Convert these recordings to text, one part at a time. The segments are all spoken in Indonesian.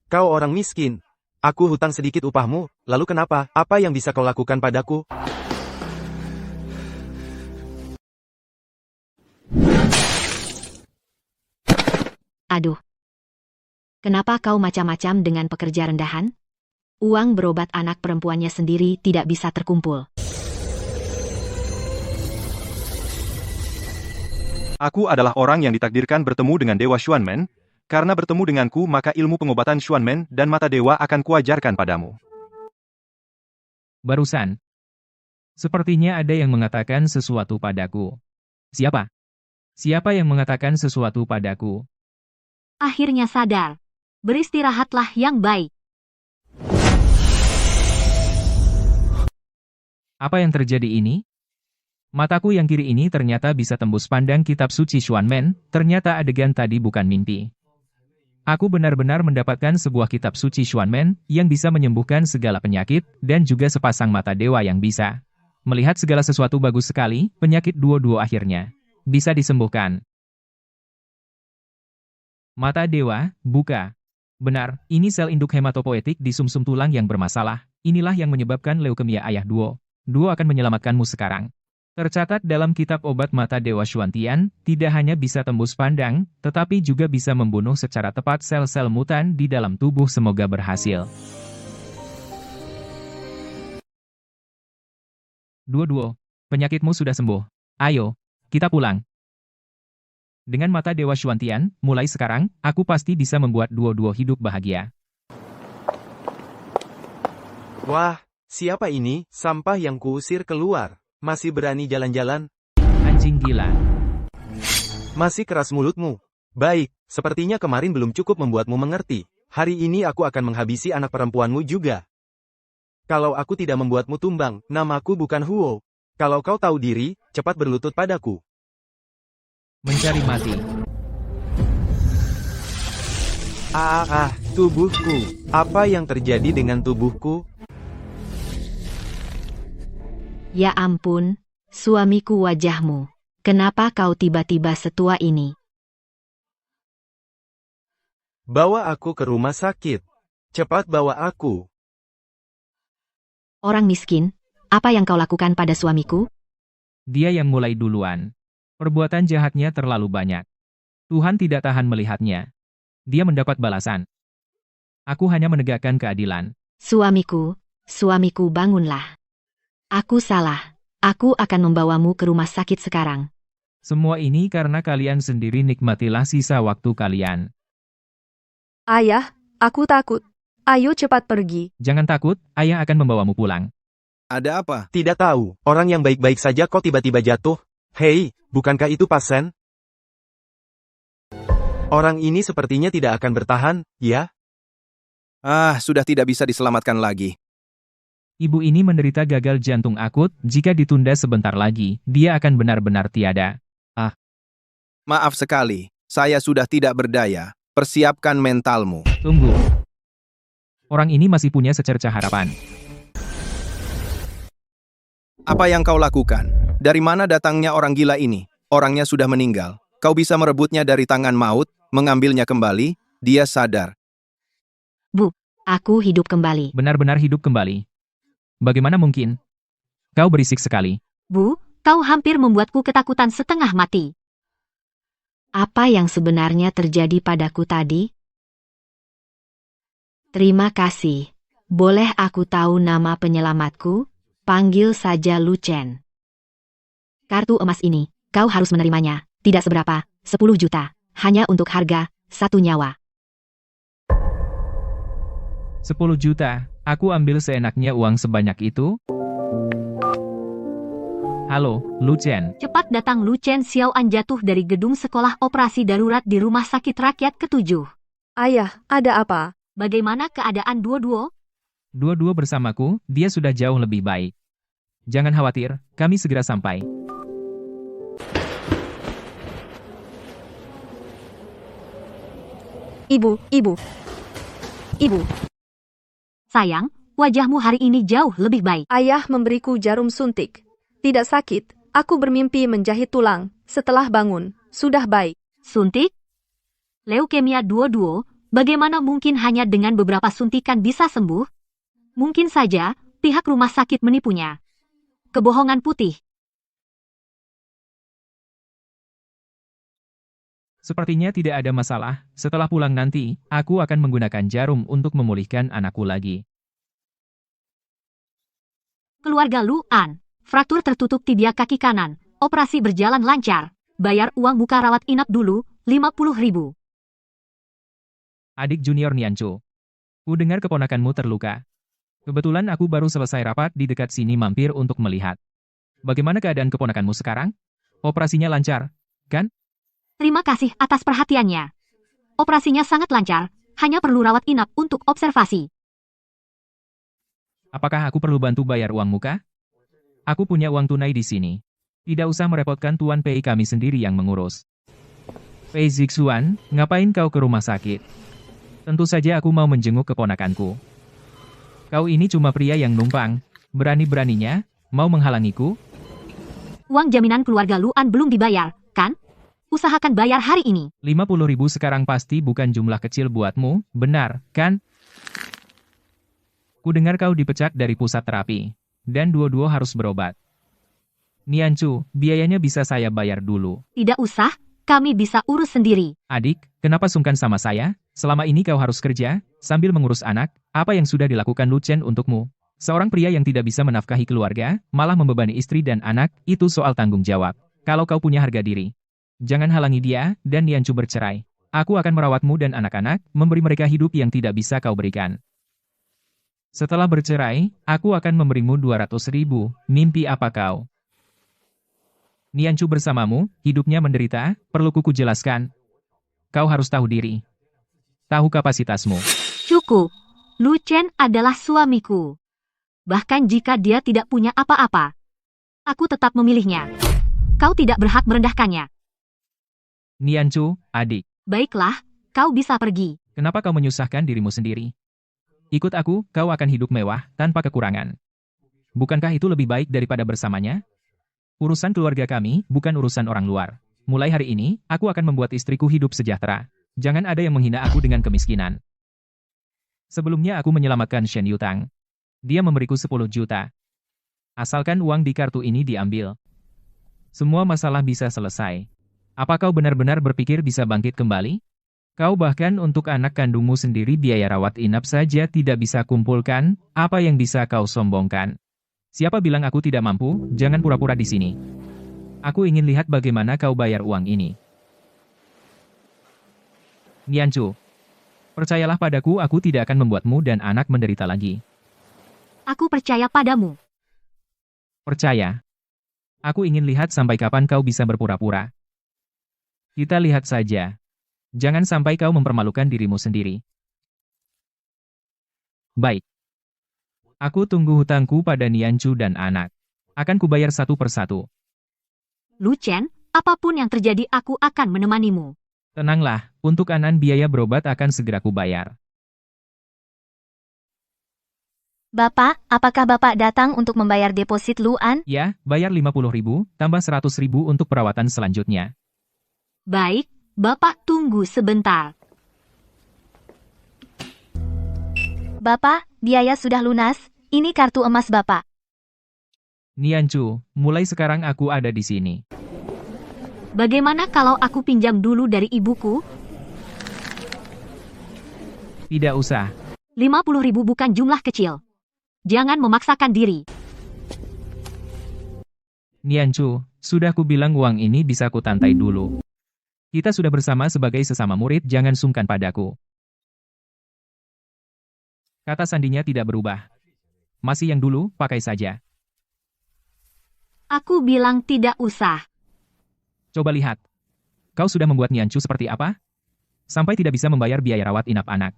Kau orang miskin. Aku hutang sedikit upahmu, lalu kenapa? Apa yang bisa kau lakukan padaku? Aduh. Kenapa kau macam-macam dengan pekerja rendahan? Uang berobat anak perempuannya sendiri tidak bisa terkumpul. Aku adalah orang yang ditakdirkan bertemu dengan Dewa Xuanmen. Karena bertemu denganku maka ilmu pengobatan Xuanmen dan mata dewa akan kuajarkan padamu. Barusan. Sepertinya ada yang mengatakan sesuatu padaku. Siapa? Siapa yang mengatakan sesuatu padaku? Akhirnya sadar. Beristirahatlah yang baik. Apa yang terjadi ini? Mataku yang kiri ini ternyata bisa tembus pandang kitab suci Xuanmen, ternyata adegan tadi bukan mimpi. Aku benar-benar mendapatkan sebuah kitab suci Xuanmen yang bisa menyembuhkan segala penyakit dan juga sepasang mata dewa yang bisa melihat segala sesuatu bagus sekali, penyakit duo-duo akhirnya bisa disembuhkan. Mata dewa, buka. Benar, ini sel induk hematopoietik di sumsum tulang yang bermasalah. Inilah yang menyebabkan leukemia ayah duo. Duo akan menyelamatkanmu sekarang. Tercatat dalam kitab obat mata Dewa Xuantian, tidak hanya bisa tembus pandang, tetapi juga bisa membunuh secara tepat sel-sel mutan di dalam tubuh. Semoga berhasil. Duo-duo, penyakitmu sudah sembuh. Ayo, kita pulang. Dengan mata Dewa Xuantian, mulai sekarang, aku pasti bisa membuat duo-duo hidup bahagia. Wah, siapa ini? Sampah yang kuusir keluar. Masih berani jalan-jalan? Anjing gila. Masih keras mulutmu. Baik, sepertinya kemarin belum cukup membuatmu mengerti. Hari ini aku akan menghabisi anak perempuanmu juga. Kalau aku tidak membuatmu tumbang, namaku bukan Huo. Kalau kau tahu diri, cepat berlutut padaku. Mencari mati. Tubuhku. Apa yang terjadi dengan tubuhku? Ya ampun, suamiku wajahmu. Kenapa kau tiba-tiba setua ini? Bawa aku ke rumah sakit. Cepat bawa aku. Orang miskin, apa yang kau lakukan pada suamiku? Dia yang mulai duluan. Perbuatan jahatnya terlalu banyak. Tuhan tidak tahan melihatnya. Dia mendapat balasan. Aku hanya menegakkan keadilan. Suamiku bangunlah. Aku salah. Aku akan membawamu ke rumah sakit sekarang. Semua ini karena kalian sendiri, nikmatilah sisa waktu kalian. Ayah, aku takut. Ayo cepat pergi. Jangan takut, ayah akan membawamu pulang. Ada apa? Tidak tahu, orang yang baik-baik saja kok tiba-tiba jatuh. Hei, bukankah itu pasien? Orang ini sepertinya tidak akan bertahan, ya? Sudah tidak bisa diselamatkan lagi. Ibu ini menderita gagal jantung akut, jika ditunda sebentar lagi, dia akan benar-benar tiada. Maaf sekali, saya sudah tidak berdaya. Persiapkan mentalmu. Tunggu. Orang ini masih punya secercah harapan. Apa yang kau lakukan? Dari mana datangnya orang gila ini? Orangnya sudah meninggal. Kau bisa merebutnya dari tangan maut, mengambilnya kembali, dia sadar. Bu, aku hidup kembali. Benar-benar hidup kembali. Bagaimana mungkin? Kau berisik sekali. Bu, kau hampir membuatku ketakutan setengah mati. Apa yang sebenarnya terjadi padaku tadi? Terima kasih. Boleh aku tahu nama penyelamatku? Panggil saja Lucen. Kartu emas ini, kau harus menerimanya. Tidak seberapa, 10 juta. Hanya untuk harga 1 nyawa. 10 juta, aku ambil seenaknya uang sebanyak itu? Halo, Lucen. Cepat datang Lucen Xiaoan jatuh dari gedung sekolah operasi darurat di Rumah Sakit Rakyat ke-7. Ayah, ada apa? Bagaimana keadaan Duo-Duo? Dua-dua bersamaku, dia sudah jauh lebih baik. Jangan khawatir, kami segera sampai. Ibu. Sayang, wajahmu hari ini jauh lebih baik. Ayah memberiku jarum suntik. Tidak sakit, aku bermimpi menjahit tulang. Setelah bangun, sudah baik. Suntik? Leukemia Duo-Duo, Bagaimana mungkin hanya dengan beberapa suntikan bisa sembuh? Mungkin saja, pihak rumah sakit menipunya. Kebohongan putih. Sepertinya tidak ada masalah, setelah pulang nanti, aku akan menggunakan jarum untuk memulihkan anakku lagi. Keluarga Luan, fraktur tertutup tibia kaki kanan, operasi berjalan lancar. Bayar uang muka rawat inap dulu, 50.000. Adik junior Nianchu. Ku dengar keponakanmu terluka. Kebetulan aku baru selesai rapat di dekat sini mampir untuk melihat. Bagaimana keadaan keponakanmu sekarang? Operasinya lancar, kan? Terima kasih atas perhatiannya. Operasinya sangat lancar, hanya perlu rawat inap untuk observasi. Apakah aku perlu bantu bayar uang muka? Aku punya uang tunai di sini. Tidak usah merepotkan Tuan Pei, kami sendiri yang mengurus. Pei Zixuan, ngapain kau ke rumah sakit? Tentu saja aku mau menjenguk keponakanku. Kau ini cuma pria yang numpang. Berani-beraninya, mau menghalangiku? Uang jaminan keluarga Luan belum dibayar, kan? Usahakan bayar hari ini. 50.000 sekarang pasti bukan jumlah kecil buatmu, benar, kan? Ku dengar kau dipecat dari pusat terapi. Dan dua-dua harus berobat. Nianchu, biayanya bisa saya bayar dulu. Tidak usah, kami bisa urus sendiri. Adik, kenapa sungkan sama saya? Selama ini kau harus kerja, sambil mengurus anak. Apa yang sudah dilakukan Lu Chen untukmu? Seorang pria yang tidak bisa menafkahi keluarga, malah membebani istri dan anak, itu soal tanggung jawab. Kalau kau punya harga diri, jangan halangi dia, dan Nianchu bercerai. Aku akan merawatmu dan anak-anak, memberi mereka hidup yang tidak bisa kau berikan. Setelah bercerai, aku akan memberimu 200.000, mimpi apa kau? Nianchu bersamamu, hidupnya menderita, perlu kuku jelaskan. Kau harus tahu diri. Tahu kapasitasmu. Cukup. Lu Chen adalah suamiku. Bahkan jika dia tidak punya apa-apa, aku tetap memilihnya. Kau tidak berhak merendahkannya. Nianchu, adik. Baiklah, kau bisa pergi. Kenapa kau menyusahkan dirimu sendiri? Ikut aku, kau akan hidup mewah, tanpa kekurangan. Bukankah itu lebih baik daripada bersamanya? Urusan keluarga kami, bukan urusan orang luar. Mulai hari ini, aku akan membuat istriku hidup sejahtera. Jangan ada yang menghina aku dengan kemiskinan. Sebelumnya aku menyelamatkan Shen Yutang. Dia memberiku 10 juta. Asalkan uang di kartu ini diambil, semua masalah bisa selesai. Apa kau benar-benar berpikir bisa bangkit kembali? Kau bahkan untuk anak kandungmu sendiri biaya rawat inap saja tidak bisa kumpulkan, apa yang bisa kau sombongkan? Siapa bilang aku tidak mampu? Jangan pura-pura di sini. Aku ingin lihat bagaimana kau bayar uang ini. Nianchu, percayalah padaku, aku tidak akan membuatmu dan anak menderita lagi. Aku percaya padamu. Percaya. Aku ingin lihat sampai kapan kau bisa berpura-pura. Kita lihat saja. Jangan sampai kau mempermalukan dirimu sendiri. Baik. Aku tunggu hutangku pada Nianchu dan anak. Akan kubayar satu persatu. Lu Chen, apapun yang terjadi aku akan menemanimu. Tenanglah, untuk Anan biaya berobat akan segera kubayar. Bapak, apakah Bapak datang untuk membayar deposit Luan? Ya, bayar 50.000, tambah 100.000 untuk perawatan selanjutnya. Baik, Bapak tunggu sebentar. Bapak, biaya sudah lunas, ini kartu emas Bapak. Nianchu, mulai sekarang aku ada di sini. Bagaimana kalau aku pinjam dulu dari ibuku? Tidak usah. 50.000 bukan jumlah kecil. Jangan memaksakan diri. Nianchu, sudah kubilang uang ini bisa kutantai dulu. Kita sudah bersama sebagai sesama murid, jangan sungkan padaku. Kata sandinya tidak berubah. Masih yang dulu, pakai saja. Aku bilang tidak usah. Coba lihat. Kau sudah membuat Nianchu seperti apa? Sampai tidak bisa membayar biaya rawat inap anak.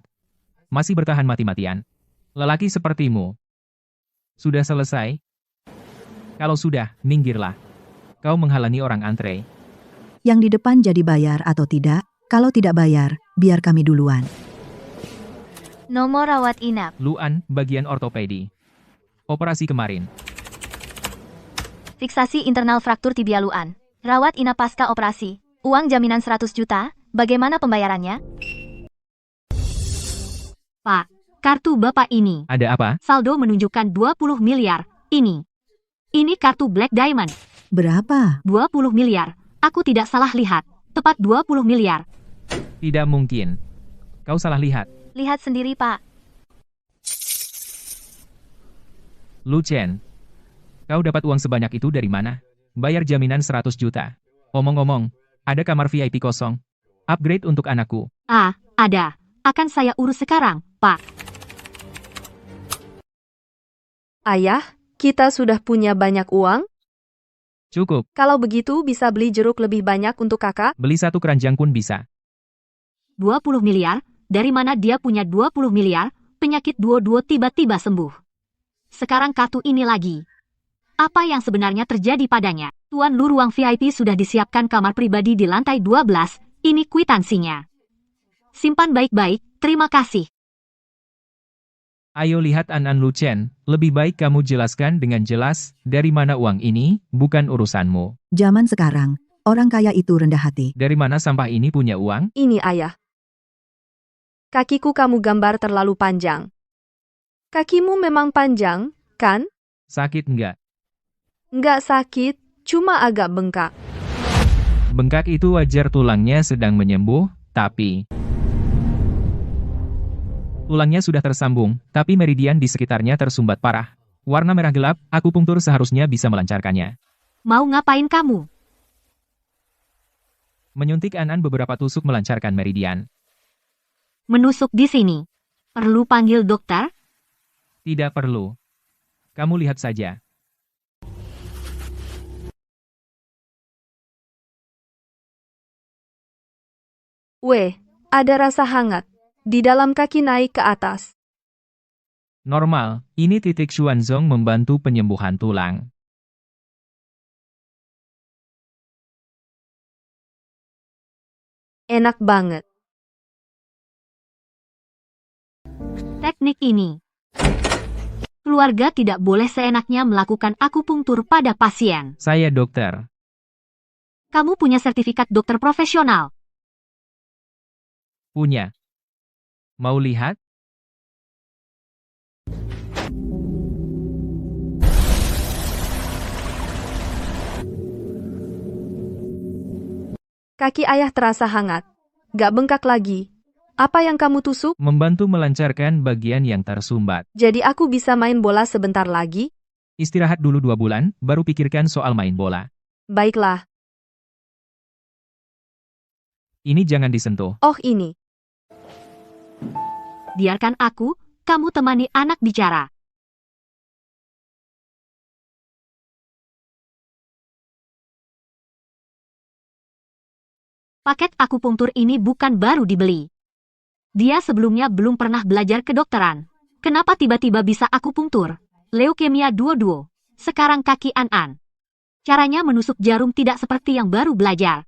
Masih bertahan mati-matian. Lelaki sepertimu. Sudah selesai? Kalau sudah, minggirlah. Kau menghalangi orang antre. Yang di depan jadi bayar atau tidak? Kalau tidak bayar, biar kami duluan. Nomor rawat inap. Luan, bagian ortopedi. Operasi kemarin. Fiksasi internal fraktur tibia Luan. Rawat inap pasca operasi. Uang jaminan 100 juta, bagaimana pembayarannya? Pak, kartu Bapak ini. Ada apa? Saldo menunjukkan 20 miliar. Ini kartu Black Diamond. Berapa? 20 miliar. Aku tidak salah lihat. Tepat 20 miliar. Tidak mungkin. Kau salah lihat. Lihat sendiri, Pak. Lu Chen. Kau dapat uang sebanyak itu dari mana? Bayar jaminan 100 juta. Omong-omong, ada kamar VIP kosong. Upgrade untuk anakku. Ah, ada. Akan saya urus sekarang, Pak. Ayah, kita sudah punya banyak uang? Cukup. Kalau begitu bisa beli jeruk lebih banyak untuk kakak? Beli 1 keranjang pun bisa. 20 miliar? Dari mana dia punya 20 miliar? Penyakit duo-duo tiba-tiba sembuh. Sekarang kartu ini lagi. Apa yang sebenarnya terjadi padanya? Tuan Lu, ruang VIP sudah disiapkan kamar pribadi di lantai 12. Ini kwitansinya. Simpan baik-baik, terima kasih. Ayo lihat An Lu Chen, lebih baik kamu jelaskan dengan jelas, dari mana uang ini, bukan urusanmu. Zaman sekarang, orang kaya itu rendah hati. Dari mana sampah ini punya uang? Ini ayah. Kakiku kamu gambar terlalu panjang. Kakimu memang panjang, kan? Sakit enggak? Nggak sakit, cuma agak bengkak. Bengkak itu wajar, tulangnya sedang menyembuh, tapi tulangnya sudah tersambung, tapi meridian di sekitarnya tersumbat parah. Warna merah gelap, akupunktur seharusnya bisa melancarkannya. Mau ngapain kamu? Menyuntik An beberapa tusuk melancarkan meridian. Menusuk di sini. Perlu panggil dokter? Tidak perlu. Kamu lihat saja. Weh, ada rasa hangat. Di dalam kaki naik ke atas. Normal, ini titik Xuanzong membantu penyembuhan tulang. Enak banget. Teknik ini. Keluarga tidak boleh seenaknya melakukan akupunktur pada pasien. Saya dokter. Kamu punya sertifikat dokter profesional. Punya. Mau lihat? Kaki ayah terasa hangat. Gak bengkak lagi. Apa yang kamu tusuk? Membantu melancarkan bagian yang tersumbat. Jadi aku bisa main bola sebentar lagi? Istirahat dulu 2 bulan, baru pikirkan soal main bola. Baiklah. Ini jangan disentuh. Oh ini. Biarkan aku, kamu temani anak bicara. Paket akupunktur ini bukan baru dibeli. Dia sebelumnya belum pernah belajar kedokteran. Kenapa tiba-tiba bisa akupunktur? Leukemia duo-duo. Sekarang kaki An. Caranya menusuk jarum tidak seperti yang baru belajar.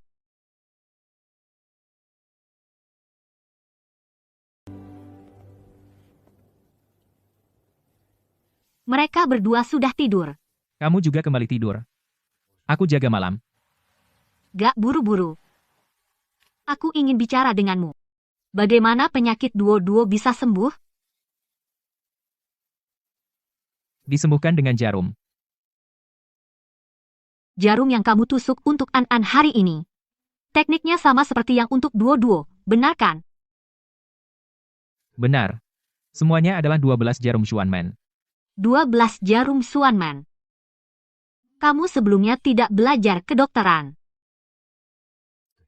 Mereka berdua sudah tidur. Kamu juga kembali tidur. Aku jaga malam. Gak buru-buru. Aku ingin bicara denganmu. Bagaimana penyakit duo-duo bisa sembuh? Disembuhkan dengan jarum. Jarum yang kamu tusuk untuk An hari ini. Tekniknya sama seperti yang untuk duo-duo, benar kan? Benar. Semuanya adalah 12 jarum Xuanmen. 12 jarum Xuanmen. Kamu sebelumnya tidak belajar kedokteran.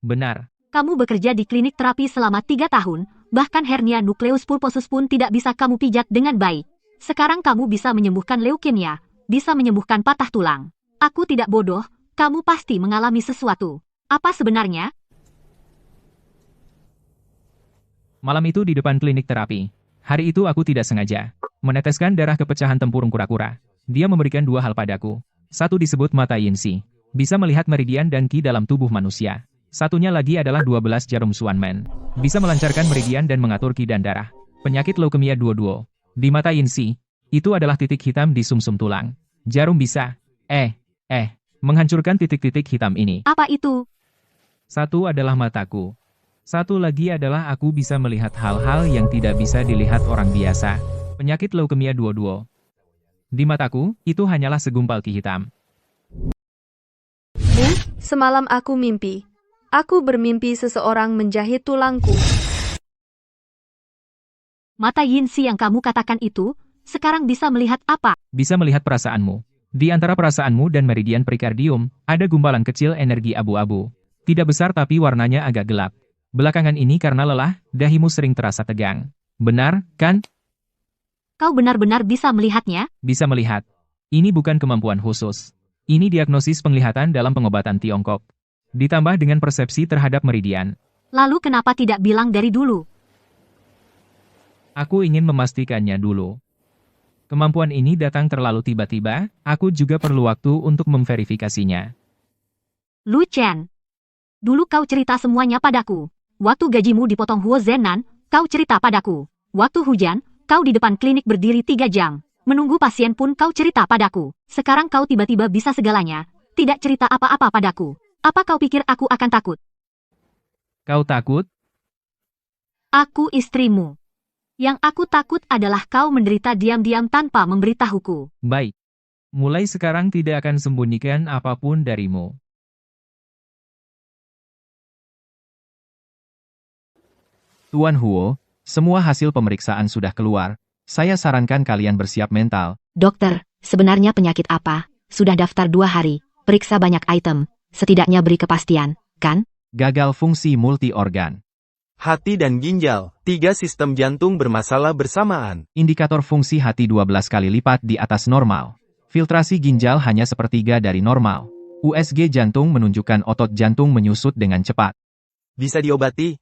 Benar. Kamu bekerja di klinik terapi selama 3 tahun, bahkan hernia nukleus pulposus pun tidak bisa kamu pijat dengan baik. Sekarang kamu bisa menyembuhkan leukemia, bisa menyembuhkan patah tulang. Aku tidak bodoh, kamu pasti mengalami sesuatu. Apa sebenarnya? Malam itu di depan klinik terapi. Hari itu aku tidak sengaja meneteskan darah ke pecahan tempurung kura-kura. Dia memberikan 2 hal padaku. Satu disebut mata Yinsi. Bisa melihat meridian dan qi dalam tubuh manusia. Satunya lagi adalah 12 jarum Xuanmen. Bisa melancarkan meridian dan mengatur qi dan darah. Penyakit leukemia duo-duo. Di mata Yinsi, itu adalah titik hitam di sumsum tulang. Jarum bisa, menghancurkan titik-titik hitam ini. Apa itu? Satu adalah mataku. Satu lagi adalah aku bisa melihat hal-hal yang tidak bisa dilihat orang biasa. Penyakit leukemia 22. Di mataku, itu hanyalah segumpal ki hitam. Bu, semalam aku mimpi. Aku bermimpi seseorang menjahit tulangku. Mata Yinsi yang kamu katakan itu, sekarang bisa melihat apa? Bisa melihat perasaanmu. Di antara perasaanmu dan meridian perikardium, ada gumpalan kecil energi abu-abu. Tidak besar tapi warnanya agak gelap. Belakangan ini karena lelah, dahimu sering terasa tegang. Benar, kan? Kau benar-benar bisa melihatnya? Bisa melihat. Ini bukan kemampuan khusus. Ini diagnosis penglihatan dalam pengobatan Tiongkok. Ditambah dengan persepsi terhadap meridian. Lalu kenapa tidak bilang dari dulu? Aku ingin memastikannya dulu. Kemampuan ini datang terlalu tiba-tiba, aku juga perlu waktu untuk memverifikasinya. Lu Chen, dulu kau cerita semuanya padaku. Waktu gajimu dipotong Huo Zenan, kau cerita padaku. Waktu hujan, kau di depan klinik berdiri 3 jam. Menunggu pasien pun kau cerita padaku. Sekarang kau tiba-tiba bisa segalanya. Tidak cerita apa-apa padaku. Apa kau pikir aku akan takut? Kau takut? Aku istrimu. Yang aku takut adalah kau menderita diam-diam tanpa memberitahuku. Baik. Mulai sekarang tidak akan sembunyikan apapun darimu. Tuan Huo, semua hasil pemeriksaan sudah keluar. Saya sarankan kalian bersiap mental. Dokter, sebenarnya penyakit apa? Sudah daftar 2 hari, periksa banyak item, setidaknya beri kepastian, kan? Gagal fungsi multi-organ. Hati dan ginjal, 3 sistem jantung bermasalah bersamaan. Indikator fungsi hati 12 kali lipat di atas normal. Filtrasi ginjal hanya sepertiga dari normal. USG jantung menunjukkan otot jantung menyusut dengan cepat. Bisa diobati?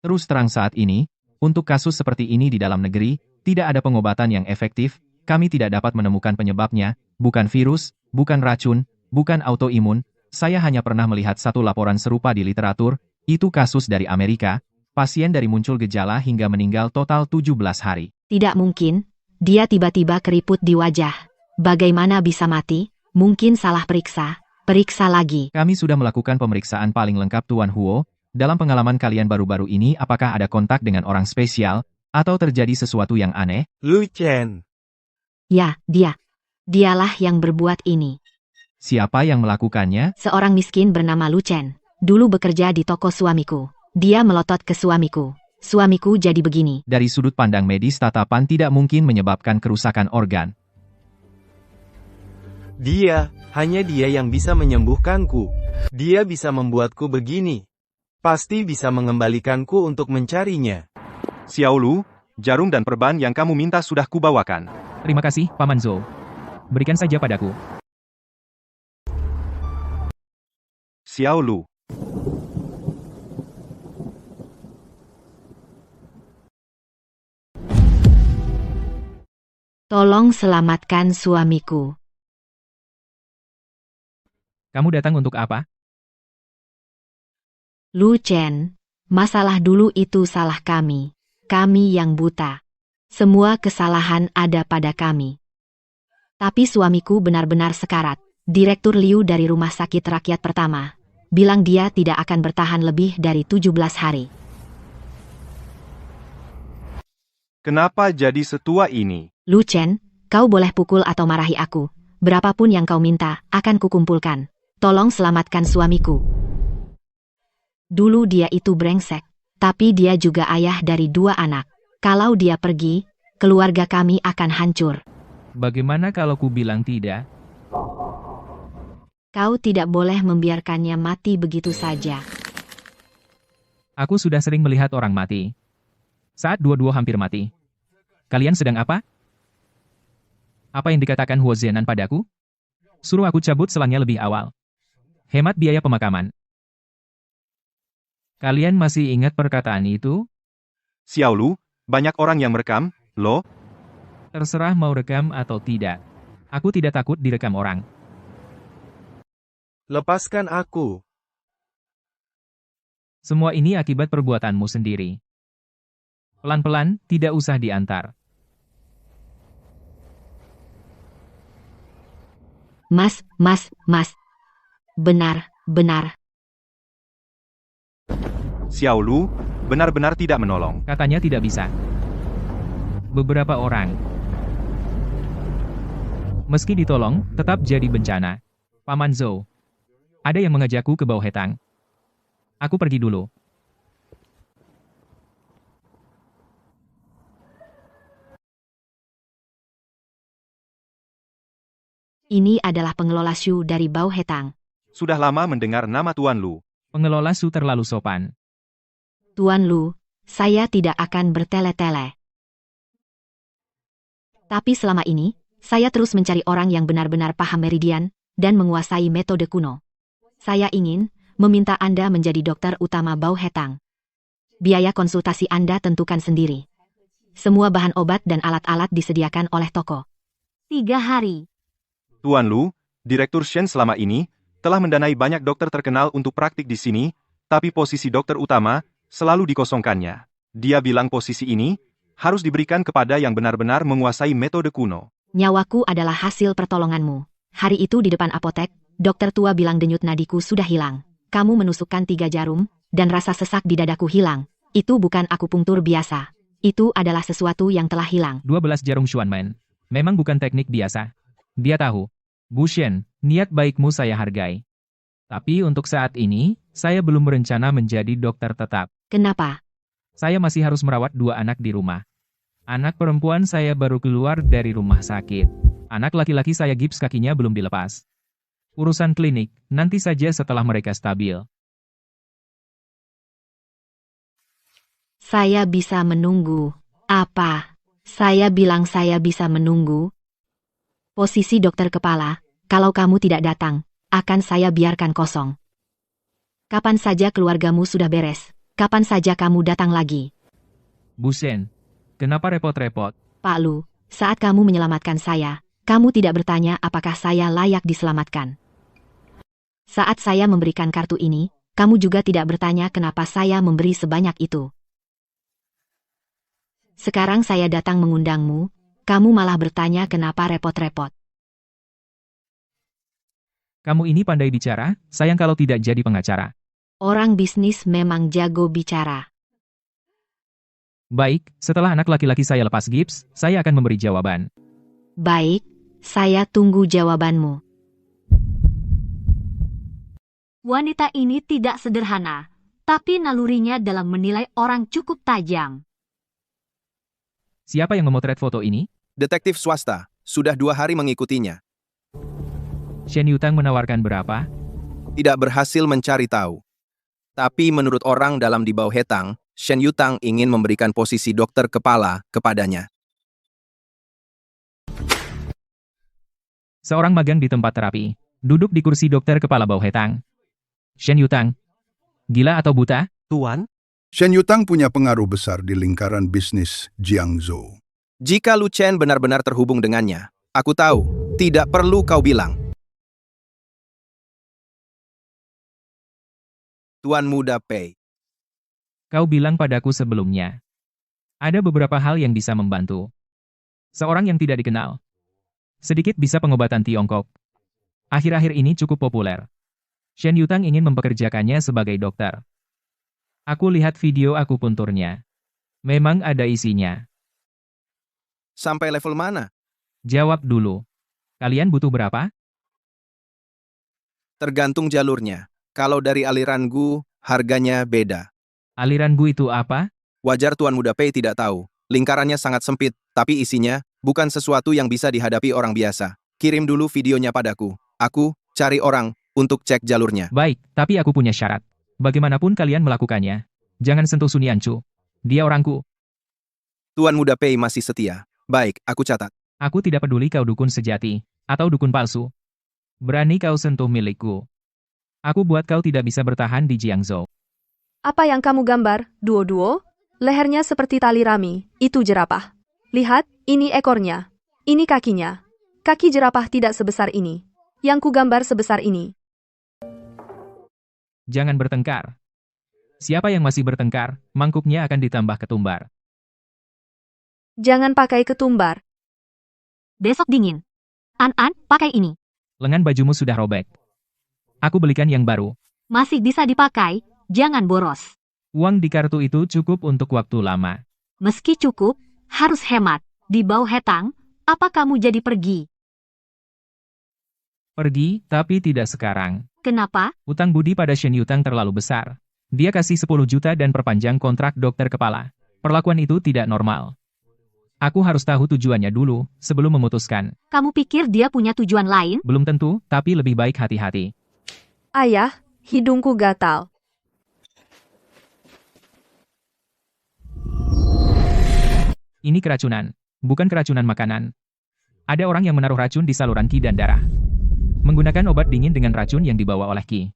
Terus terang saat ini, untuk kasus seperti ini di dalam negeri, tidak ada pengobatan yang efektif, kami tidak dapat menemukan penyebabnya, bukan virus, bukan racun, bukan autoimun, saya hanya pernah melihat satu laporan serupa di literatur, itu kasus dari Amerika, pasien dari muncul gejala hingga meninggal total 17 hari. Tidak mungkin, dia tiba-tiba keriput di wajah. Bagaimana bisa mati? Mungkin salah periksa. Periksa lagi. Kami sudah melakukan pemeriksaan paling lengkap Tuan Huo, dalam pengalaman kalian baru-baru ini apakah ada kontak dengan orang spesial, atau terjadi sesuatu yang aneh? Lu Chen. Ya, dia. Dialah yang berbuat ini. Siapa yang melakukannya? Seorang miskin bernama Lu Chen. Dulu bekerja di toko suamiku. Dia melotot ke suamiku. Suamiku jadi begini. Dari sudut pandang medis tatapan tidak mungkin menyebabkan kerusakan organ. Hanya dia yang bisa menyembuhkanku. Dia bisa membuatku begini. Pasti bisa mengembalikanku untuk mencarinya. Xiao Lu, jarum dan perban yang kamu minta sudah kubawakan. Terima kasih, Paman Zhou. Berikan saja padaku. Xiao Lu. Tolong selamatkan suamiku. Kamu datang untuk apa? Lu Chen, masalah dulu itu salah kami. Kami yang buta. Semua kesalahan ada pada kami. Tapi suamiku benar-benar sekarat. Direktur Liu dari Rumah Sakit Rakyat Pertama bilang dia tidak akan bertahan lebih dari 17 hari. Kenapa jadi setua ini? Lu Chen, kau boleh pukul atau marahi aku. Berapapun yang kau minta, akan kukumpulkan. Tolong selamatkan suamiku. Dulu dia itu brengsek, tapi dia juga ayah dari 2 anak. Kalau dia pergi, keluarga kami akan hancur. Bagaimana kalau ku bilang tidak? Kau tidak boleh membiarkannya mati begitu saja. Aku sudah sering melihat orang mati. Saat dua-dua hampir mati. Kalian sedang apa? Apa yang dikatakan Huo Zenan padaku? Suruh aku cabut selangnya lebih awal. Hemat biaya pemakaman. Kalian masih ingat perkataan itu? Xiao Lu, banyak orang yang merekam, loh. Terserah mau rekam atau tidak. Aku tidak takut direkam orang. Lepaskan aku. Semua ini akibat perbuatanmu sendiri. Pelan-pelan, tidak usah diantar. Mas. Benar. Xiao Lu, benar-benar tidak menolong. Katanya tidak bisa. Beberapa orang. Meski ditolong, tetap jadi bencana. Paman Zhou. Ada yang mengajakku ke Bau Hetang. Aku pergi dulu. Ini adalah pengelola Shu dari Bau Hetang. Sudah lama mendengar nama Tuan Lu. Pengelola Su terlalu sopan. Tuan Lu, saya tidak akan bertele-tele. Tapi selama ini, saya terus mencari orang yang benar-benar paham meridian dan menguasai metode kuno. Saya ingin meminta Anda menjadi dokter utama Bau Hetang. Biaya konsultasi Anda tentukan sendiri. Semua bahan obat dan alat-alat disediakan oleh toko. 3 hari. Tuan Lu, Direktur Shen selama ini, telah mendanai banyak dokter terkenal untuk praktik di sini, tapi posisi dokter utama selalu dikosongkannya. Dia bilang posisi ini harus diberikan kepada yang benar-benar menguasai metode kuno. Nyawaku adalah hasil pertolonganmu. Hari itu di depan apotek, dokter tua bilang denyut nadiku sudah hilang. Kamu menusukkan 3 jarum, dan rasa sesak di dadaku hilang. Itu bukan akupunktur biasa. Itu adalah sesuatu yang telah hilang. 12 jarum Xuanmen. Memang bukan teknik biasa. Dia tahu. Bu Shen, niat baikmu saya hargai. Tapi untuk saat ini, saya belum berencana menjadi dokter tetap. Kenapa? Saya masih harus merawat 2 anak di rumah. Anak perempuan saya baru keluar dari rumah sakit. Anak laki-laki saya gips kakinya belum dilepas. Urusan klinik, nanti saja setelah mereka stabil. Saya bisa menunggu. Apa? Saya bilang saya bisa menunggu. Posisi dokter kepala, kalau kamu tidak datang, akan saya biarkan kosong. Kapan saja keluargamu sudah beres, kapan saja kamu datang lagi. Bu Shen, kenapa repot-repot? Pak Lu, saat kamu menyelamatkan saya, kamu tidak bertanya apakah saya layak diselamatkan. Saat saya memberikan kartu ini, kamu juga tidak bertanya kenapa saya memberi sebanyak itu. Sekarang saya datang mengundangmu, kamu malah bertanya kenapa repot-repot. Kamu ini pandai bicara, sayang kalau tidak jadi pengacara. Orang bisnis memang jago bicara. Baik, setelah anak laki-laki saya lepas gips, saya akan memberi jawaban. Baik, saya tunggu jawabanmu. Wanita ini tidak sederhana, tapi nalurinya dalam menilai orang cukup tajam. Siapa yang memotret foto ini? Detektif swasta, sudah 2 hari mengikutinya. Shen Yutang menawarkan berapa? Tidak berhasil mencari tahu. Tapi menurut orang dalam di Bau Hetang, Shen Yutang ingin memberikan posisi dokter kepala kepadanya. Seorang magang di tempat terapi, duduk di kursi dokter kepala Bau Hetang. Shen Yutang, gila atau buta? Tuan? Shen Yutang punya pengaruh besar di lingkaran bisnis Jiangzhou. Jika Lu Chen benar-benar terhubung dengannya, aku tahu, tidak perlu kau bilang. Tuan Muda Pei. Kau bilang padaku sebelumnya. Ada beberapa hal yang bisa membantu. Seorang yang tidak dikenal. Sedikit bisa pengobatan Tiongkok. Akhir-akhir ini cukup populer. Shen Yutang ingin mempekerjakannya sebagai dokter. Aku lihat video akupunturnya. Memang ada isinya. Sampai level mana? Jawab dulu. Kalian butuh berapa? Tergantung jalurnya. Kalau dari aliran Gu, harganya beda. Aliran Gu itu apa? Wajar Tuan Muda Pei tidak tahu. Lingkarannya sangat sempit, tapi isinya bukan sesuatu yang bisa dihadapi orang biasa. Kirim dulu videonya padaku. Aku cari orang untuk cek jalurnya. Baik, tapi aku punya syarat. Bagaimanapun kalian melakukannya, jangan sentuh Sun Yanchu. Dia orangku. Tuan Muda Pei masih setia. Baik, aku catat. Aku tidak peduli kau dukun sejati, atau dukun palsu. Berani kau sentuh milikku. Aku buat kau tidak bisa bertahan di Jiangzhou. Apa yang kamu gambar, duo-duo? Lehernya seperti tali rami, itu jerapah. Lihat, ini ekornya. Ini kakinya. Kaki jerapah tidak sebesar ini. Yang ku gambar sebesar ini. Jangan bertengkar. Siapa yang masih bertengkar, mangkuknya akan ditambah ketumbar. Jangan pakai ketumbar. Besok dingin. An-an, pakai ini. Lengan bajumu sudah robek. Aku belikan yang baru. Masih bisa dipakai, jangan boros. Uang di kartu itu cukup untuk waktu lama. Meski cukup, harus hemat. Di bawah hetang, apa kamu jadi pergi? Pergi, tapi tidak sekarang. Kenapa? Utang budi pada Shen Yutang terlalu besar. Dia kasih 10 juta dan perpanjang kontrak dokter kepala. Perlakuan itu tidak normal. Aku harus tahu tujuannya dulu, sebelum memutuskan. Kamu pikir dia punya tujuan lain? Belum tentu, tapi lebih baik hati-hati. Ayah, hidungku gatal. Ini keracunan, bukan keracunan makanan. Ada orang yang menaruh racun di saluran Qi dan darah. Menggunakan obat dingin dengan racun yang dibawa oleh Qi.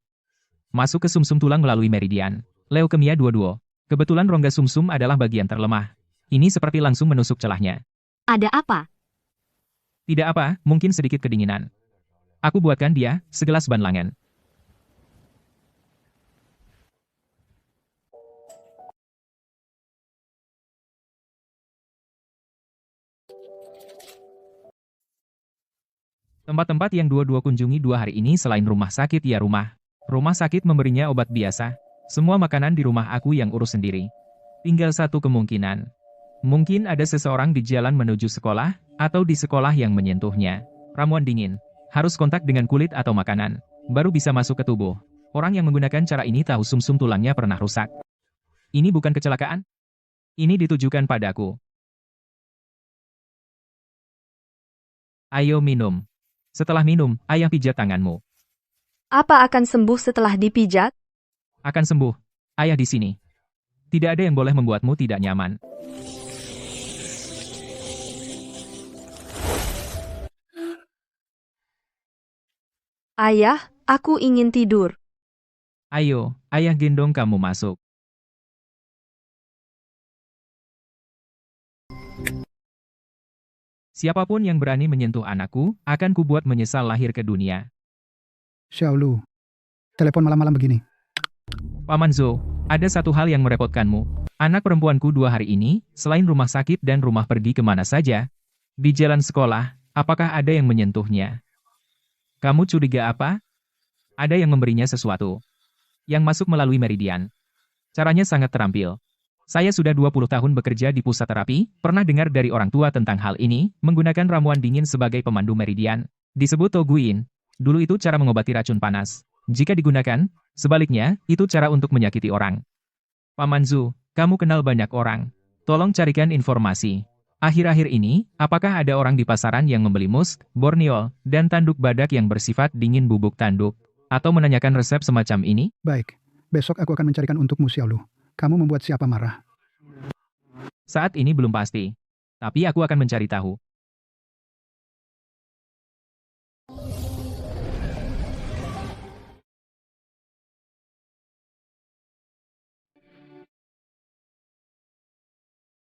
Masuk ke sumsum tulang melalui meridian. Leukemia 22. Kebetulan rongga sumsum adalah bagian terlemah. Ini seperti langsung menusuk celahnya. Ada apa? Tidak apa, mungkin sedikit kedinginan. Aku buatkan dia segelas banlangen. Tempat-tempat yang dua-dua kunjungi 2 hari ini selain rumah sakit ya rumah. Rumah sakit memberinya obat biasa. Semua makanan di rumah aku yang urus sendiri. Tinggal satu kemungkinan. Mungkin ada seseorang di jalan menuju sekolah, atau di sekolah yang menyentuhnya. Ramuan dingin. Harus kontak dengan kulit atau makanan. Baru bisa masuk ke tubuh. Orang yang menggunakan cara ini tahu sumsum tulangnya pernah rusak. Ini bukan kecelakaan. Ini ditujukan padaku. Ayo minum. Setelah minum, ayah pijat tanganmu. Apa akan sembuh setelah dipijat? Akan sembuh. Ayah di sini. Tidak ada yang boleh membuatmu tidak nyaman. Ayah, aku ingin tidur. Ayo, ayah gendong kamu masuk. Siapapun yang berani menyentuh anakku, akan kubuat menyesal lahir ke dunia. Xiaolu, telepon malam-malam begini. Paman Zhou, ada satu hal yang merepotkanmu. Anak perempuanku 2 hari ini, selain rumah sakit dan rumah pergi kemana saja, di jalan sekolah, apakah ada yang menyentuhnya? Kamu curiga apa? Ada yang memberinya sesuatu. Yang masuk melalui meridian. Caranya sangat terampil. Saya sudah 20 tahun bekerja di pusat terapi, pernah dengar dari orang tua tentang hal ini, menggunakan ramuan dingin sebagai pemandu meridian. Disebut Toguin. Dulu itu cara mengobati racun panas. Jika digunakan, sebaliknya, itu cara untuk menyakiti orang. Paman Zhu, kamu kenal banyak orang. Tolong carikan informasi. Akhir-akhir ini, apakah ada orang di pasaran yang membeli musk, borneol, dan tanduk badak yang bersifat dingin bubuk tanduk? Atau menanyakan resep semacam ini? Baik, besok aku akan mencarikan untukmu, Xiaolu. Kamu membuat siapa marah? Saat ini belum pasti. Tapi aku akan mencari tahu.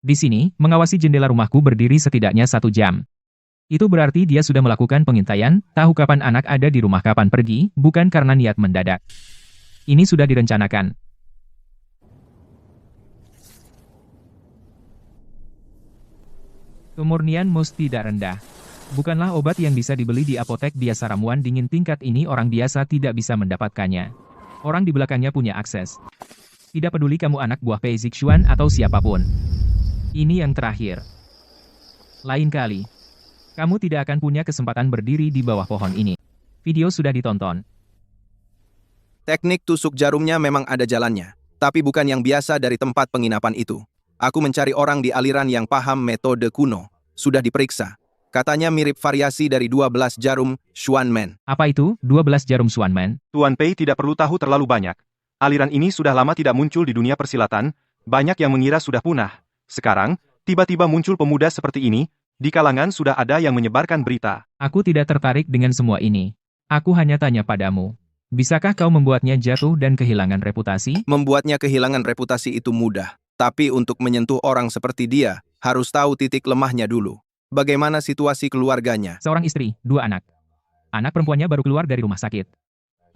Di sini, mengawasi jendela rumahku berdiri setidaknya 1 jam. Itu berarti dia sudah melakukan pengintaian, tahu kapan anak ada di rumah kapan pergi, bukan karena niat mendadak. Ini sudah direncanakan. Kemurnian mus tidak rendah. Bukanlah obat yang bisa dibeli di apotek biasa. Ramuan dingin tingkat ini orang biasa tidak bisa mendapatkannya. Orang di belakangnya punya akses. Tidak peduli kamu anak buah Pei Zixuan atau siapapun. Ini yang terakhir. Lain kali, kamu tidak akan punya kesempatan berdiri di bawah pohon ini. Video sudah ditonton. Teknik tusuk jarumnya memang ada jalannya, tapi bukan yang biasa dari tempat penginapan itu. Aku mencari orang di aliran yang paham metode kuno. Sudah diperiksa. Katanya mirip variasi dari 12 jarum Xuanmen. Apa itu, 12 jarum Xuanmen? Tuan Pei tidak perlu tahu terlalu banyak. Aliran ini sudah lama tidak muncul di dunia persilatan, banyak yang mengira sudah punah. Sekarang, tiba-tiba muncul pemuda seperti ini, di kalangan sudah ada yang menyebarkan berita. Aku tidak tertarik dengan semua ini. Aku hanya tanya padamu. Bisakah kau membuatnya jatuh dan kehilangan reputasi? Membuatnya kehilangan reputasi itu mudah. Tapi untuk menyentuh orang seperti dia, harus tahu titik lemahnya dulu. Bagaimana situasi keluarganya? Seorang istri, 2 anak. Anak perempuannya baru keluar dari rumah sakit.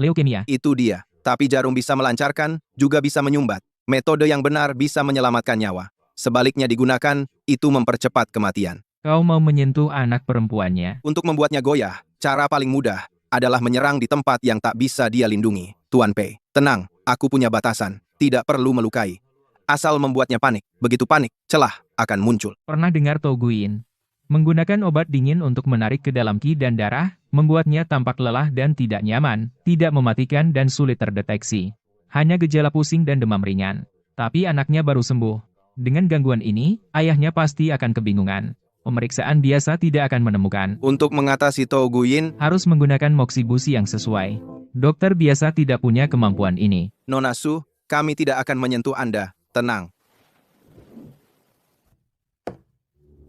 Leukemia. Itu dia. Tapi jarum bisa melancarkan, juga bisa menyumbat. Metode yang benar bisa menyelamatkan nyawa. Sebaliknya digunakan, itu mempercepat kematian. Kau mau menyentuh anak perempuannya? Untuk membuatnya goyah, cara paling mudah adalah menyerang di tempat yang tak bisa dia lindungi. Tuan Pei, tenang, aku punya batasan. tidak perlu melukai. Asal membuatnya panik, begitu panik, celah akan muncul. Pernah dengar Toguin? Menggunakan obat dingin untuk menarik ke dalam ki dan darah, membuatnya tampak lelah dan tidak nyaman, tidak mematikan dan sulit terdeteksi. Hanya gejala pusing dan demam ringan. Tapi anaknya baru sembuh. Dengan gangguan ini, ayahnya pasti akan kebingungan. Pemeriksaan biasa tidak akan menemukan. Untuk mengatasi Toguin, Harus menggunakan moksibusi yang sesuai. Dokter biasa tidak punya kemampuan ini. Nona Su, kami tidak akan menyentuh Anda. Tenang.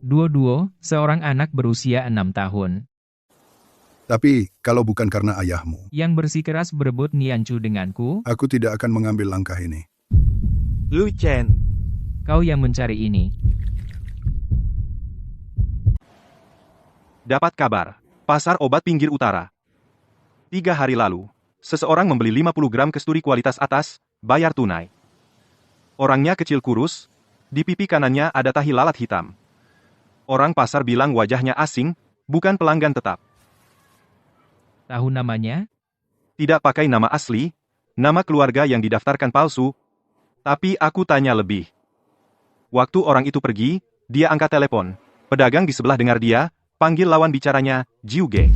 Duo-duo, seorang anak berusia 6 tahun. Tapi, kalau bukan karena ayahmu, Yang bersikeras berebut Nianchu denganku, aku tidak akan mengambil langkah ini. Lu Chen, kau yang mencari ini. Dapat kabar. Pasar obat pinggir utara. 3 hari lalu, seseorang membeli 50 gram kesturi kualitas atas, bayar tunai. Orangnya kecil kurus, di pipi kanannya ada tahi lalat hitam. Orang pasar bilang wajahnya asing, bukan pelanggan tetap. Tahu namanya? Tidak pakai nama asli, nama keluarga yang didaftarkan palsu. Tapi aku tanya lebih. Waktu orang itu pergi, dia angkat telepon. Pedagang di sebelah dengar dia, panggil lawan bicaranya, Jiuge.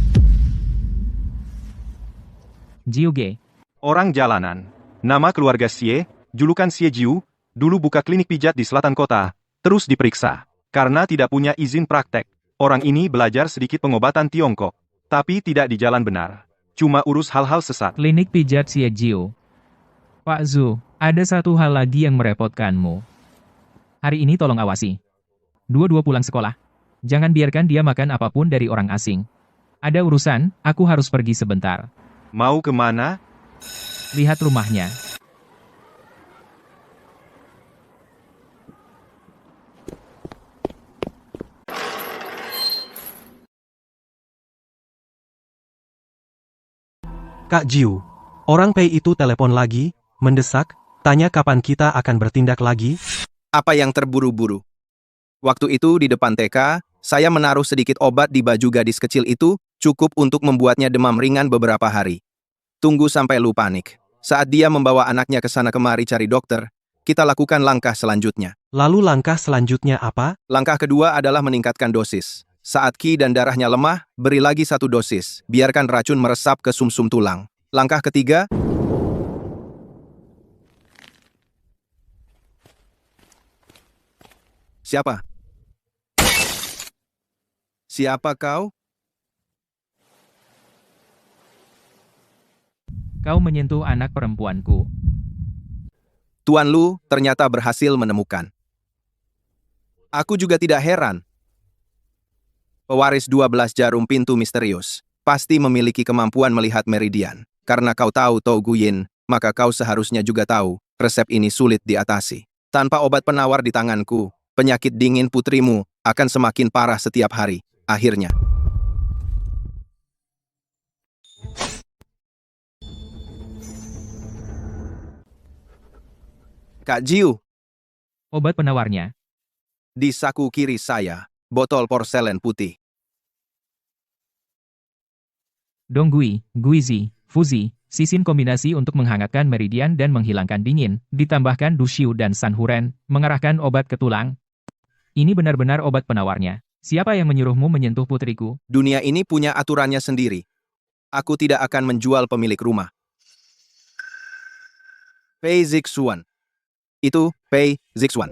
Jiuge. Orang jalanan. Nama keluarga Xie, julukan Xie Jiu, dulu buka klinik pijat di selatan kota, terus diperiksa. Karena tidak punya izin praktek, orang ini belajar sedikit pengobatan Tiongkok. Tapi tidak di jalan benar. Cuma urus hal-hal sesat. Klinik pijat Xie Jiu. Pak Zhu, ada satu hal lagi yang merepotkanmu. Hari ini tolong awasi. Dua-dua pulang sekolah. Jangan biarkan dia makan apapun dari orang asing. Ada urusan, aku harus pergi sebentar. Mau kemana? Lihat rumahnya. Kak Jiu, orang Pei itu telepon lagi, mendesak, tanya kapan kita akan bertindak lagi. Apa yang terburu-buru? Waktu itu di depan TK, saya menaruh sedikit obat di baju gadis kecil itu, cukup untuk membuatnya demam ringan beberapa hari. Tunggu sampai lu panik. Saat dia membawa anaknya ke sana kemari cari dokter, kita lakukan langkah selanjutnya. Lalu langkah selanjutnya apa? Langkah kedua adalah meningkatkan dosis. Saat ki dan darahnya lemah, beri lagi 1 dosis. Biarkan racun meresap ke sumsum tulang. Langkah ketiga, siapa? Siapa kau? Kau menyentuh anak perempuanku. Tuan Lu ternyata berhasil menemukan. Aku juga tidak heran. Pewaris 12 jarum pintu misterius pasti memiliki kemampuan melihat meridian. Karena kau tahu Tou Guyin, maka kau seharusnya juga tahu resep ini sulit diatasi. Tanpa obat penawar di tanganku, penyakit dingin putrimu akan semakin parah setiap hari. Akhirnya. Kak Jiu, Obat penawarnya. di saku kiri saya, botol porselen putih. Donggui, Guizi, Fuzi, sisin kombinasi untuk menghangatkan meridian dan menghilangkan dingin, ditambahkan Dushiu dan Sanhuren, mengarahkan obat ke tulang. Ini benar-benar obat penawarnya. Siapa yang menyuruhmu menyentuh putriku? Dunia ini punya aturannya sendiri. Aku tidak akan menjual pemilik rumah. Pei Zixuan. Itu Pei Zixuan.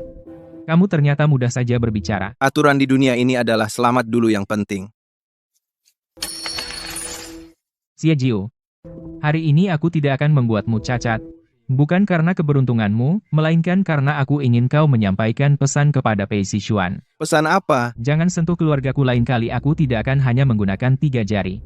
Kamu ternyata mudah saja berbicara. Aturan di dunia ini adalah selamat dulu yang penting. Xie Jiu. Hari ini aku tidak akan membuatmu cacat. Bukan karena keberuntunganmu, melainkan karena aku ingin kau menyampaikan pesan kepada Pei Sichuan. Pesan apa? Jangan sentuh keluargaku lain kali, aku tidak akan hanya menggunakan 3 jari.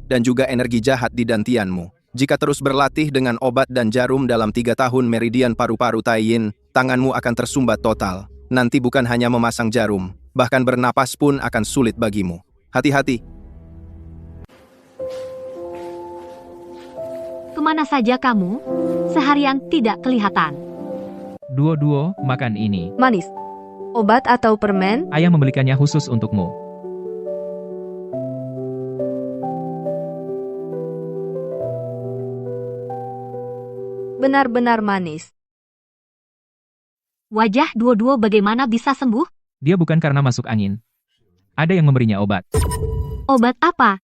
Dan juga energi jahat di dantianmu. Jika terus berlatih dengan obat dan jarum dalam 3 tahun meridian paru-paru Taiyin, tanganmu akan tersumbat total. Nanti bukan hanya memasang jarum, bahkan bernapas pun akan sulit bagimu. Hati-hati. Kemana saja kamu? Seharian tidak kelihatan. Duo-duo, makan ini. Manis. Obat atau permen? Ayah membelikannya khusus untukmu. Benar-benar manis. Wajah Duo-Duo bagaimana bisa sembuh? Dia bukan karena masuk angin. Ada yang memberinya obat. Obat apa?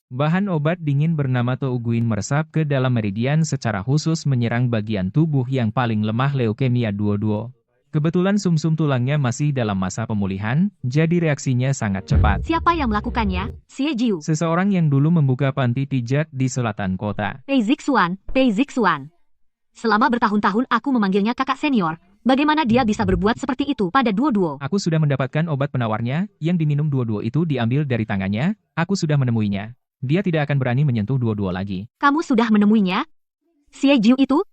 Bahan obat dingin bernama Touguin meresap ke dalam meridian secara khusus menyerang bagian tubuh yang paling lemah leukemia Duo-Duo. Kebetulan sumsum tulangnya masih dalam masa pemulihan, jadi reaksinya sangat cepat. Siapa yang melakukannya? Xie Jiu. Seseorang yang dulu membuka panti pijat di selatan kota. Pei Zixuan. Selama bertahun-tahun aku memanggilnya kakak senior. Bagaimana dia bisa berbuat seperti itu pada Duo-Duo? Aku sudah mendapatkan obat penawarnya, yang diminum Duo-Duo itu diambil dari tangannya, aku sudah menemuinya. Dia tidak akan berani menyentuh Duo-Duo lagi. Kamu sudah menemuinya? Xie Jiu itu?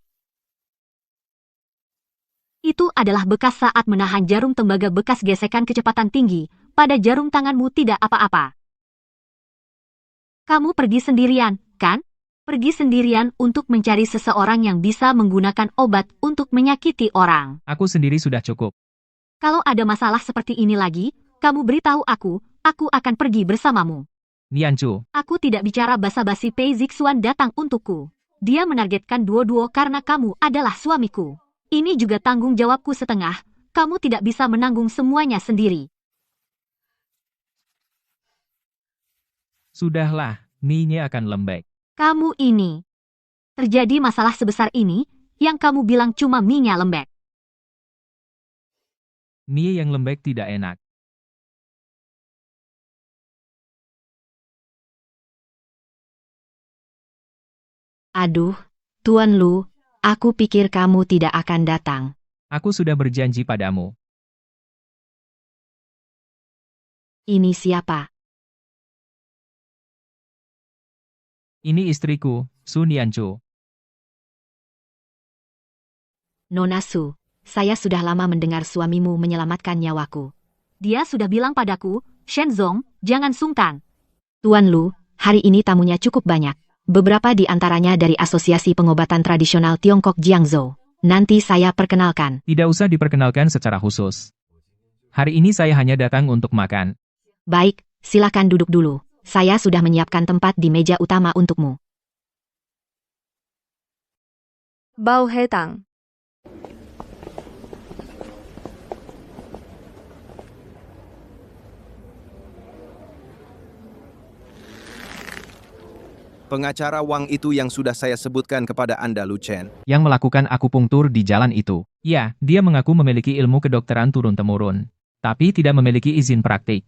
Itu adalah bekas saat menahan jarum tembaga bekas gesekan kecepatan tinggi. Pada jarum tanganmu tidak apa-apa. Kamu pergi sendirian, kan? Pergi sendirian untuk mencari seseorang yang bisa menggunakan obat untuk menyakiti orang. Aku sendiri sudah cukup. Kalau ada masalah seperti ini lagi, kamu beritahu aku akan pergi bersamamu. Nianchu, Aku tidak bicara basa-basi. Pei Zixuan datang untukku. Dia menargetkan Duo-Duo karena kamu adalah suamiku. Ini juga tanggung jawabku setengah. Kamu tidak bisa menanggung semuanya sendiri. sudahlah, mie-nya akan lembek. Kamu ini. Terjadi masalah sebesar ini, yang kamu bilang cuma mie-nya lembek. Mie yang lembek tidak enak. Aduh, Tuan Lu, aku pikir kamu tidak akan datang. Aku sudah berjanji padamu. Ini siapa? Ini istriku, Su Nianchu. Nona Su, saya sudah lama mendengar suamimu menyelamatkan nyawaku. Dia sudah bilang padaku, Shenzong, jangan sungkan. Tuan Lu, hari ini tamunya cukup banyak. Beberapa di antaranya dari Asosiasi Pengobatan Tradisional Tiongkok Jiangzhou. Nanti saya perkenalkan. Tidak usah diperkenalkan secara khusus. Hari ini saya hanya datang untuk makan. Baik, silakan duduk dulu. Saya sudah menyiapkan tempat di meja utama untukmu. Bao Hetang. Pengacara Wang itu yang sudah saya sebutkan kepada Anda, Lu Chen. Yang melakukan akupunktur di jalan itu. Ya, dia mengaku memiliki ilmu kedokteran turun-temurun. Tapi tidak memiliki izin praktik.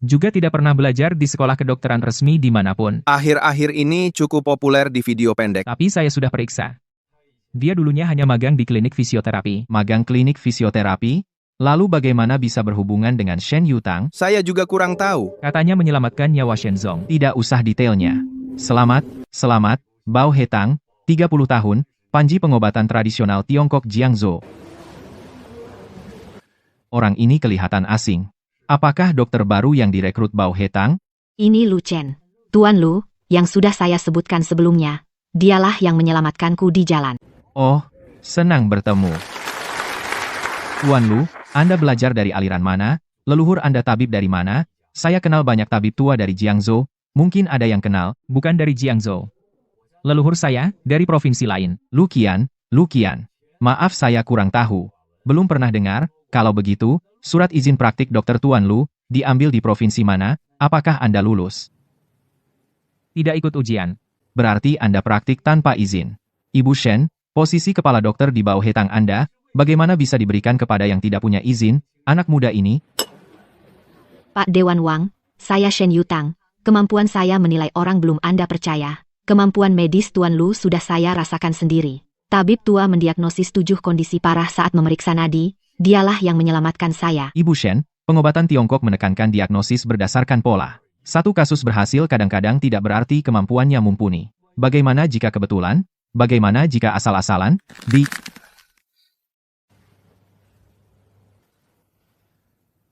Juga tidak pernah belajar di sekolah kedokteran resmi dimanapun. Akhir-akhir ini cukup populer di video pendek. Tapi saya sudah periksa. Dia dulunya hanya magang di klinik fisioterapi. Magang klinik fisioterapi? Lalu bagaimana bisa berhubungan dengan Shen Yutang? Saya juga kurang tahu. Katanya menyelamatkan nyawa Shenzong. Tidak usah detailnya. Selamat, Bao Hetang, 30 tahun, Panji Pengobatan Tradisional Tiongkok Jiangzhou. Orang ini kelihatan asing. Apakah dokter baru yang direkrut Bao Hetang? Ini Lu Chen. Tuan Lu, yang sudah saya sebutkan sebelumnya. Dialah yang menyelamatkanku di jalan. Oh, senang bertemu. Tuan Lu, Anda belajar dari aliran mana? Leluhur Anda tabib dari mana? Saya kenal banyak tabib tua dari Jiangzhou. Mungkin ada yang kenal. Bukan dari Jiangzhou. Leluhur saya, dari provinsi lain. Lu Qian. Maaf saya kurang tahu. Belum pernah dengar. Kalau begitu, surat izin praktik dokter Tuan Lu, diambil di provinsi mana? Apakah Anda lulus? Tidak ikut ujian. Berarti Anda praktik tanpa izin. Ibu Shen, posisi kepala dokter di bawah hetang Anda, bagaimana bisa diberikan kepada yang tidak punya izin, anak muda ini? Pak Dewan Wang, saya Shen Yutang. Kemampuan saya menilai orang belum Anda percaya. Kemampuan medis Tuan Lu sudah saya rasakan sendiri. Tabib tua mendiagnosis 7 kondisi parah saat memeriksa nadi. Dialah yang menyelamatkan saya. Ibu Shen, pengobatan Tiongkok menekankan diagnosis berdasarkan pola. Satu kasus berhasil kadang-kadang tidak berarti kemampuannya mumpuni. Bagaimana jika kebetulan? Bagaimana jika asal-asalan?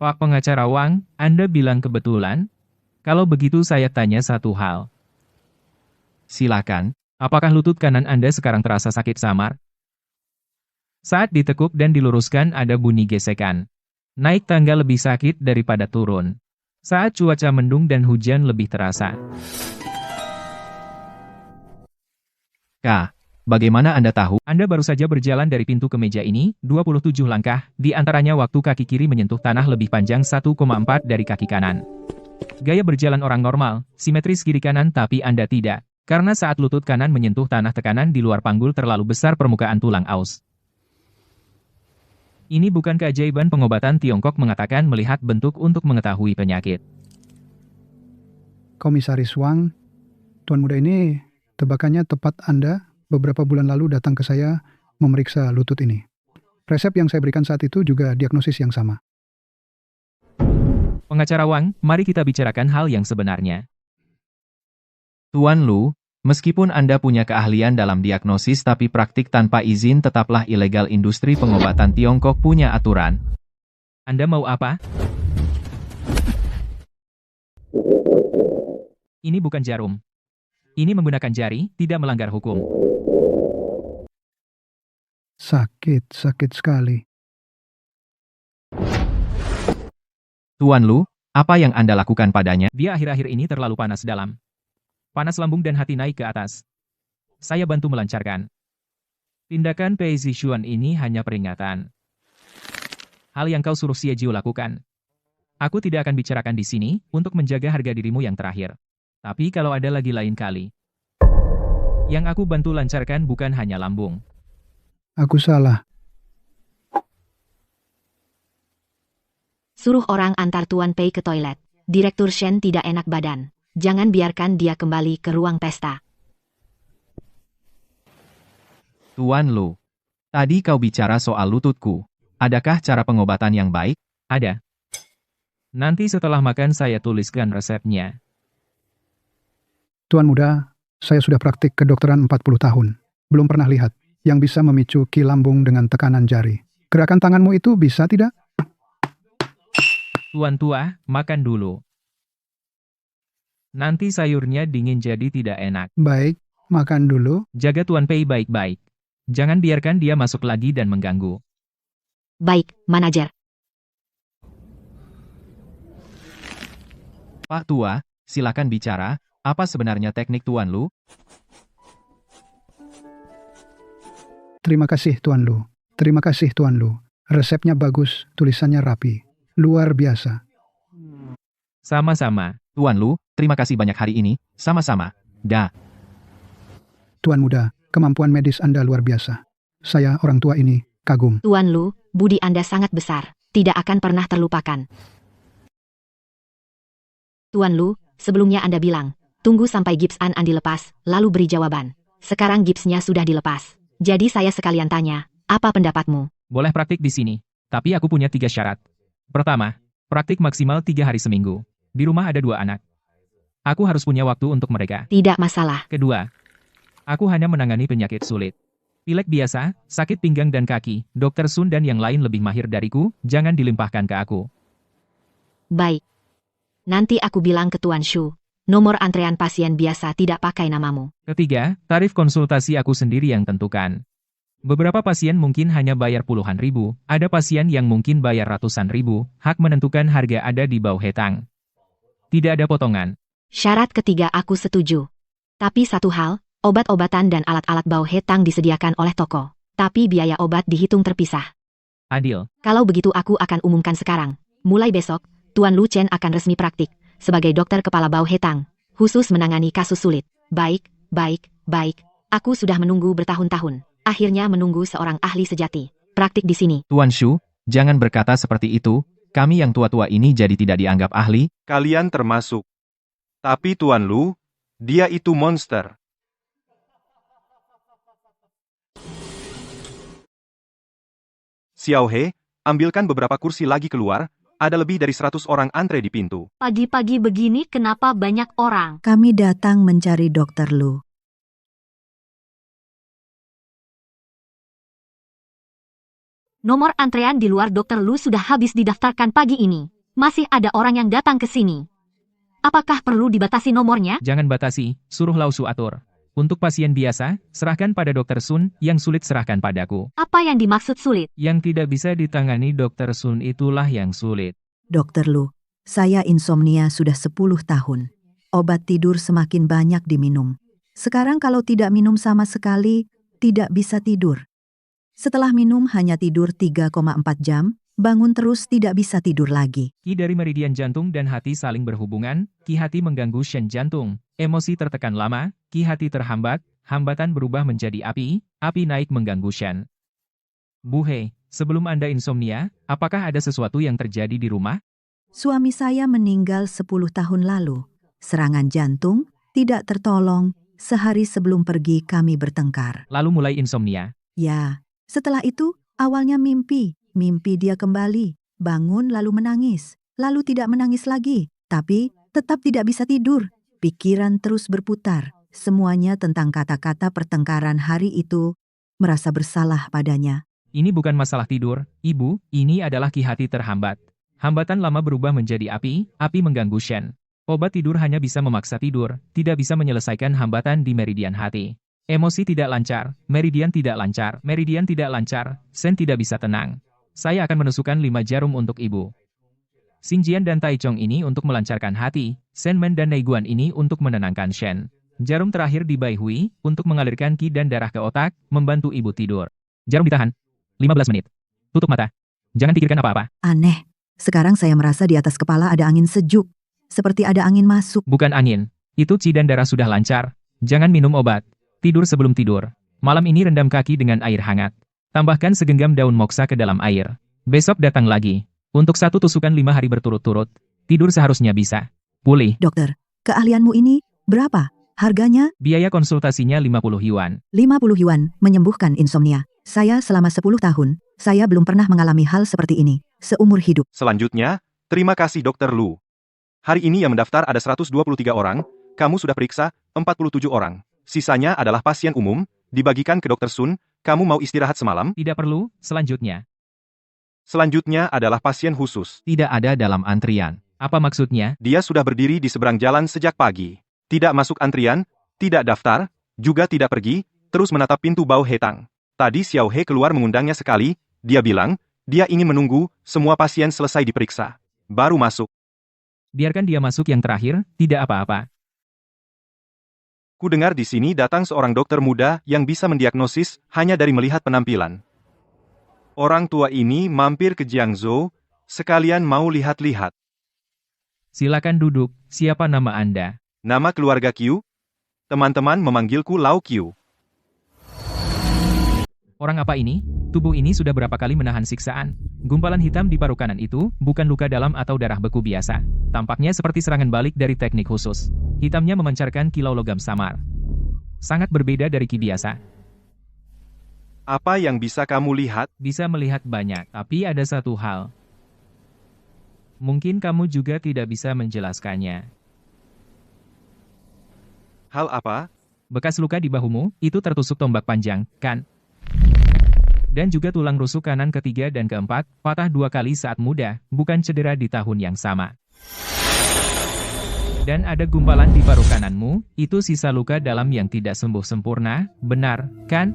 Pak pengacara Wang, Anda bilang kebetulan? Kalau begitu saya tanya satu hal. Silakan. Apakah lutut kanan Anda sekarang terasa sakit samar? Saat ditekuk dan diluruskan ada bunyi gesekan. Naik tangga lebih sakit daripada turun. Saat cuaca mendung dan hujan lebih terasa. Bagaimana Anda tahu? Anda baru saja berjalan dari pintu ke meja ini, 27 langkah, di antaranya waktu kaki kiri menyentuh tanah lebih panjang 1,4 dari kaki kanan. Gaya berjalan orang normal, simetris kiri kanan tapi Anda tidak. Karena saat lutut kanan menyentuh tanah tekanan di luar panggul terlalu besar permukaan tulang aus. Ini bukan keajaiban pengobatan Tiongkok mengatakan melihat bentuk untuk mengetahui penyakit. Komisaris Wang, tuan muda ini tebakannya tepat. Anda beberapa bulan lalu datang ke saya memeriksa lutut ini. Resep yang saya berikan saat itu juga diagnosis yang sama. Pengacara Wang, mari kita bicarakan hal yang sebenarnya. Tuan Lu, meskipun Anda punya keahlian dalam diagnosis tapi praktik tanpa izin tetaplah ilegal. Industri pengobatan Tiongkok punya aturan. Anda mau apa? Ini bukan jarum. Ini menggunakan jari, tidak melanggar hukum. Sakit sekali. Tuan Lu, apa yang Anda lakukan padanya? Dia akhir-akhir ini terlalu panas dalam. Panas lambung dan hati naik ke atas. Saya bantu melancarkan. Tindakan Pei Zixuan ini hanya peringatan. Hal yang kau suruh Xie Jiu lakukan. Aku tidak akan bicarakan di sini, untuk menjaga harga dirimu yang terakhir. Tapi kalau ada lagi lain kali. Yang aku bantu lancarkan bukan hanya lambung. Aku salah. Suruh orang antar Tuan Pei ke toilet. Direktur Shen tidak enak badan. Jangan biarkan dia kembali ke ruang pesta. Tuan Lu, tadi kau bicara soal lututku. Adakah cara pengobatan yang baik? Ada. Nanti setelah makan saya tuliskan resepnya. Tuan muda, saya sudah praktik kedokteran 40 tahun. Belum pernah lihat yang bisa memicu ki lambung dengan tekanan jari. Gerakan tanganmu itu bisa tidak? Tuan tua, makan dulu. Nanti sayurnya dingin jadi tidak enak. Baik, makan dulu. Jaga Tuan Pei baik-baik. Jangan biarkan dia masuk lagi dan mengganggu. Baik, manajer. Pak Tua, silakan bicara. Apa sebenarnya teknik Tuan Lu? Terima kasih Tuan Lu. Terima kasih Tuan Lu. Resepnya bagus, tulisannya rapi. Luar biasa. Sama-sama. Tuan Lu, terima kasih banyak hari ini. Sama-sama. Dah. Tuan muda, kemampuan medis Anda luar biasa. Saya orang tua ini kagum. Tuan Lu, budi Anda sangat besar. Tidak akan pernah terlupakan. Tuan Lu, sebelumnya Anda bilang, tunggu sampai gips An dilepas, lalu beri jawaban. Sekarang gipsnya sudah dilepas. Jadi saya sekalian tanya, apa pendapatmu? Boleh praktik di sini. Tapi aku punya 3 syarat. Pertama, praktik maksimal 3 hari seminggu. Di rumah ada 2 anak. Aku harus punya waktu untuk mereka. Tidak masalah. Kedua, aku hanya menangani penyakit sulit. Pilek biasa, sakit pinggang dan kaki, Dr. Sun dan yang lain lebih mahir dariku, jangan dilimpahkan ke aku. Baik. Nanti aku bilang ke Tuan Shu. Nomor antrean pasien biasa tidak pakai namamu. Ketiga, tarif konsultasi aku sendiri yang tentukan. Beberapa pasien mungkin hanya bayar puluhan ribu, ada pasien yang mungkin bayar ratusan ribu, hak menentukan harga ada di bawah hetang. Tidak ada potongan. Syarat ketiga aku setuju. Tapi satu hal, obat-obatan dan alat-alat bau hetang disediakan oleh toko. Tapi biaya obat dihitung terpisah. Adil. Kalau begitu aku akan umumkan sekarang. Mulai besok, Tuan Lu Chen akan resmi praktik sebagai dokter kepala bau hetang, khusus menangani kasus sulit. Baik. Aku sudah menunggu bertahun-tahun. Akhirnya menunggu seorang ahli sejati. Praktik di sini. Tuan Shu, jangan berkata seperti itu. Kami yang tua-tua ini jadi tidak dianggap ahli. Kalian termasuk. Tapi Tuan Lu, dia itu monster. Xiao He, ambilkan beberapa kursi lagi keluar. Ada lebih dari 100 orang antre di pintu. Pagi-pagi begini kenapa banyak orang? Kami datang mencari Dr. Lu. Nomor antrean di luar Dr. Lu sudah habis didaftarkan pagi ini. Masih ada orang yang datang ke sini. Apakah perlu dibatasi nomornya? Jangan batasi, suruh Lao Su atur. Untuk pasien biasa, serahkan pada Dr. Sun, yang sulit serahkan padaku. Apa yang dimaksud sulit? Yang tidak bisa ditangani Dr. Sun itulah yang sulit. Dr. Lu, saya insomnia sudah 10 tahun. Obat tidur semakin banyak diminum. Sekarang kalau tidak minum sama sekali, tidak bisa tidur. Setelah minum hanya tidur 3,4 jam, bangun terus tidak bisa tidur lagi. Ki dari meridian jantung dan hati saling berhubungan, ki hati mengganggu shen jantung, emosi tertekan lama, ki hati terhambat, hambatan berubah menjadi api, api naik mengganggu shen. Bu He, sebelum Anda insomnia, apakah ada sesuatu yang terjadi di rumah? Suami saya meninggal 10 tahun lalu. Serangan jantung, tidak tertolong. Sehari sebelum pergi kami bertengkar. Lalu mulai insomnia. Ya, setelah itu awalnya mimpi. Mimpi dia kembali, bangun lalu menangis. Lalu tidak menangis lagi, tapi tetap tidak bisa tidur. Pikiran terus berputar. Semuanya tentang kata-kata pertengkaran hari itu. Merasa bersalah padanya. Ini bukan masalah tidur, Ibu, ini adalah ki hati terhambat. Hambatan lama berubah menjadi api, api mengganggu shen. Obat tidur hanya bisa memaksa tidur, tidak bisa menyelesaikan hambatan di meridian hati. Emosi tidak lancar, meridian tidak lancar, shen tidak bisa tenang. Saya akan menusukkan 5 jarum untuk Ibu. Xingjian dan Taichung ini untuk melancarkan hati, Shenmen dan Neiguan ini untuk menenangkan shen. Jarum terakhir di Bai Hui, untuk mengalirkan ki dan darah ke otak, membantu Ibu tidur. Jarum ditahan. 15 menit. Tutup mata. Jangan pikirkan apa-apa. Aneh, sekarang saya merasa di atas kepala ada angin sejuk. Seperti ada angin masuk. Bukan angin. Itu qi dan darah sudah lancar. Jangan minum obat. Tidur sebelum tidur. Malam ini rendam kaki dengan air hangat. Tambahkan segenggam daun moksa ke dalam air. Besok datang lagi. Untuk 1 tusukan 5 hari berturut-turut. Tidur seharusnya bisa pulih. Dokter, keahlianmu ini berapa? Harganya? Biaya konsultasinya 50 yuan. 50 yuan, menyembuhkan insomnia. Saya selama 10 tahun, saya belum pernah mengalami hal seperti ini. Seumur hidup. Selanjutnya, terima kasih Dr. Lu. Hari ini yang mendaftar ada 123 orang, kamu sudah periksa 47 orang. Sisanya adalah pasien umum, dibagikan ke Dr. Sun, kamu mau istirahat semalam? Tidak perlu, selanjutnya. Selanjutnya adalah pasien khusus. Tidak ada dalam antrian. Apa maksudnya? Dia sudah berdiri di seberang jalan sejak pagi. Tidak masuk antrian, tidak daftar, juga tidak pergi, terus menatap pintu Bao Hetang. Tadi Xiao He keluar mengundangnya sekali, dia bilang, dia ingin menunggu semua pasien selesai diperiksa. Baru masuk. Biarkan dia masuk yang terakhir, tidak apa-apa. Ku dengar di sini datang seorang dokter muda yang bisa mendiagnosis hanya dari melihat penampilan. Orang tua ini mampir ke Jiangzhou, sekalian mau lihat-lihat. Silakan duduk, siapa nama Anda? Nama keluarga Qiu? Teman-teman memanggilku Lau Qiu. Orang apa ini? Tubuh ini sudah berapa kali menahan siksaan? Gumpalan hitam di paru kanan itu bukan luka dalam atau darah beku biasa. Tampaknya seperti serangan balik dari teknik khusus. Hitamnya memancarkan kilau logam samar. Sangat berbeda dari ki biasa. Apa yang bisa kamu lihat? Bisa melihat banyak, tapi ada satu hal. Mungkin kamu juga tidak bisa menjelaskannya. Hal apa? Bekas luka di bahumu, itu tertusuk tombak panjang, kan? Dan juga tulang rusuk kanan ketiga dan keempat, patah 2 kali saat muda, bukan cedera di tahun yang sama. Dan ada gumpalan di paru kananmu, itu sisa luka dalam yang tidak sembuh sempurna, benar, kan?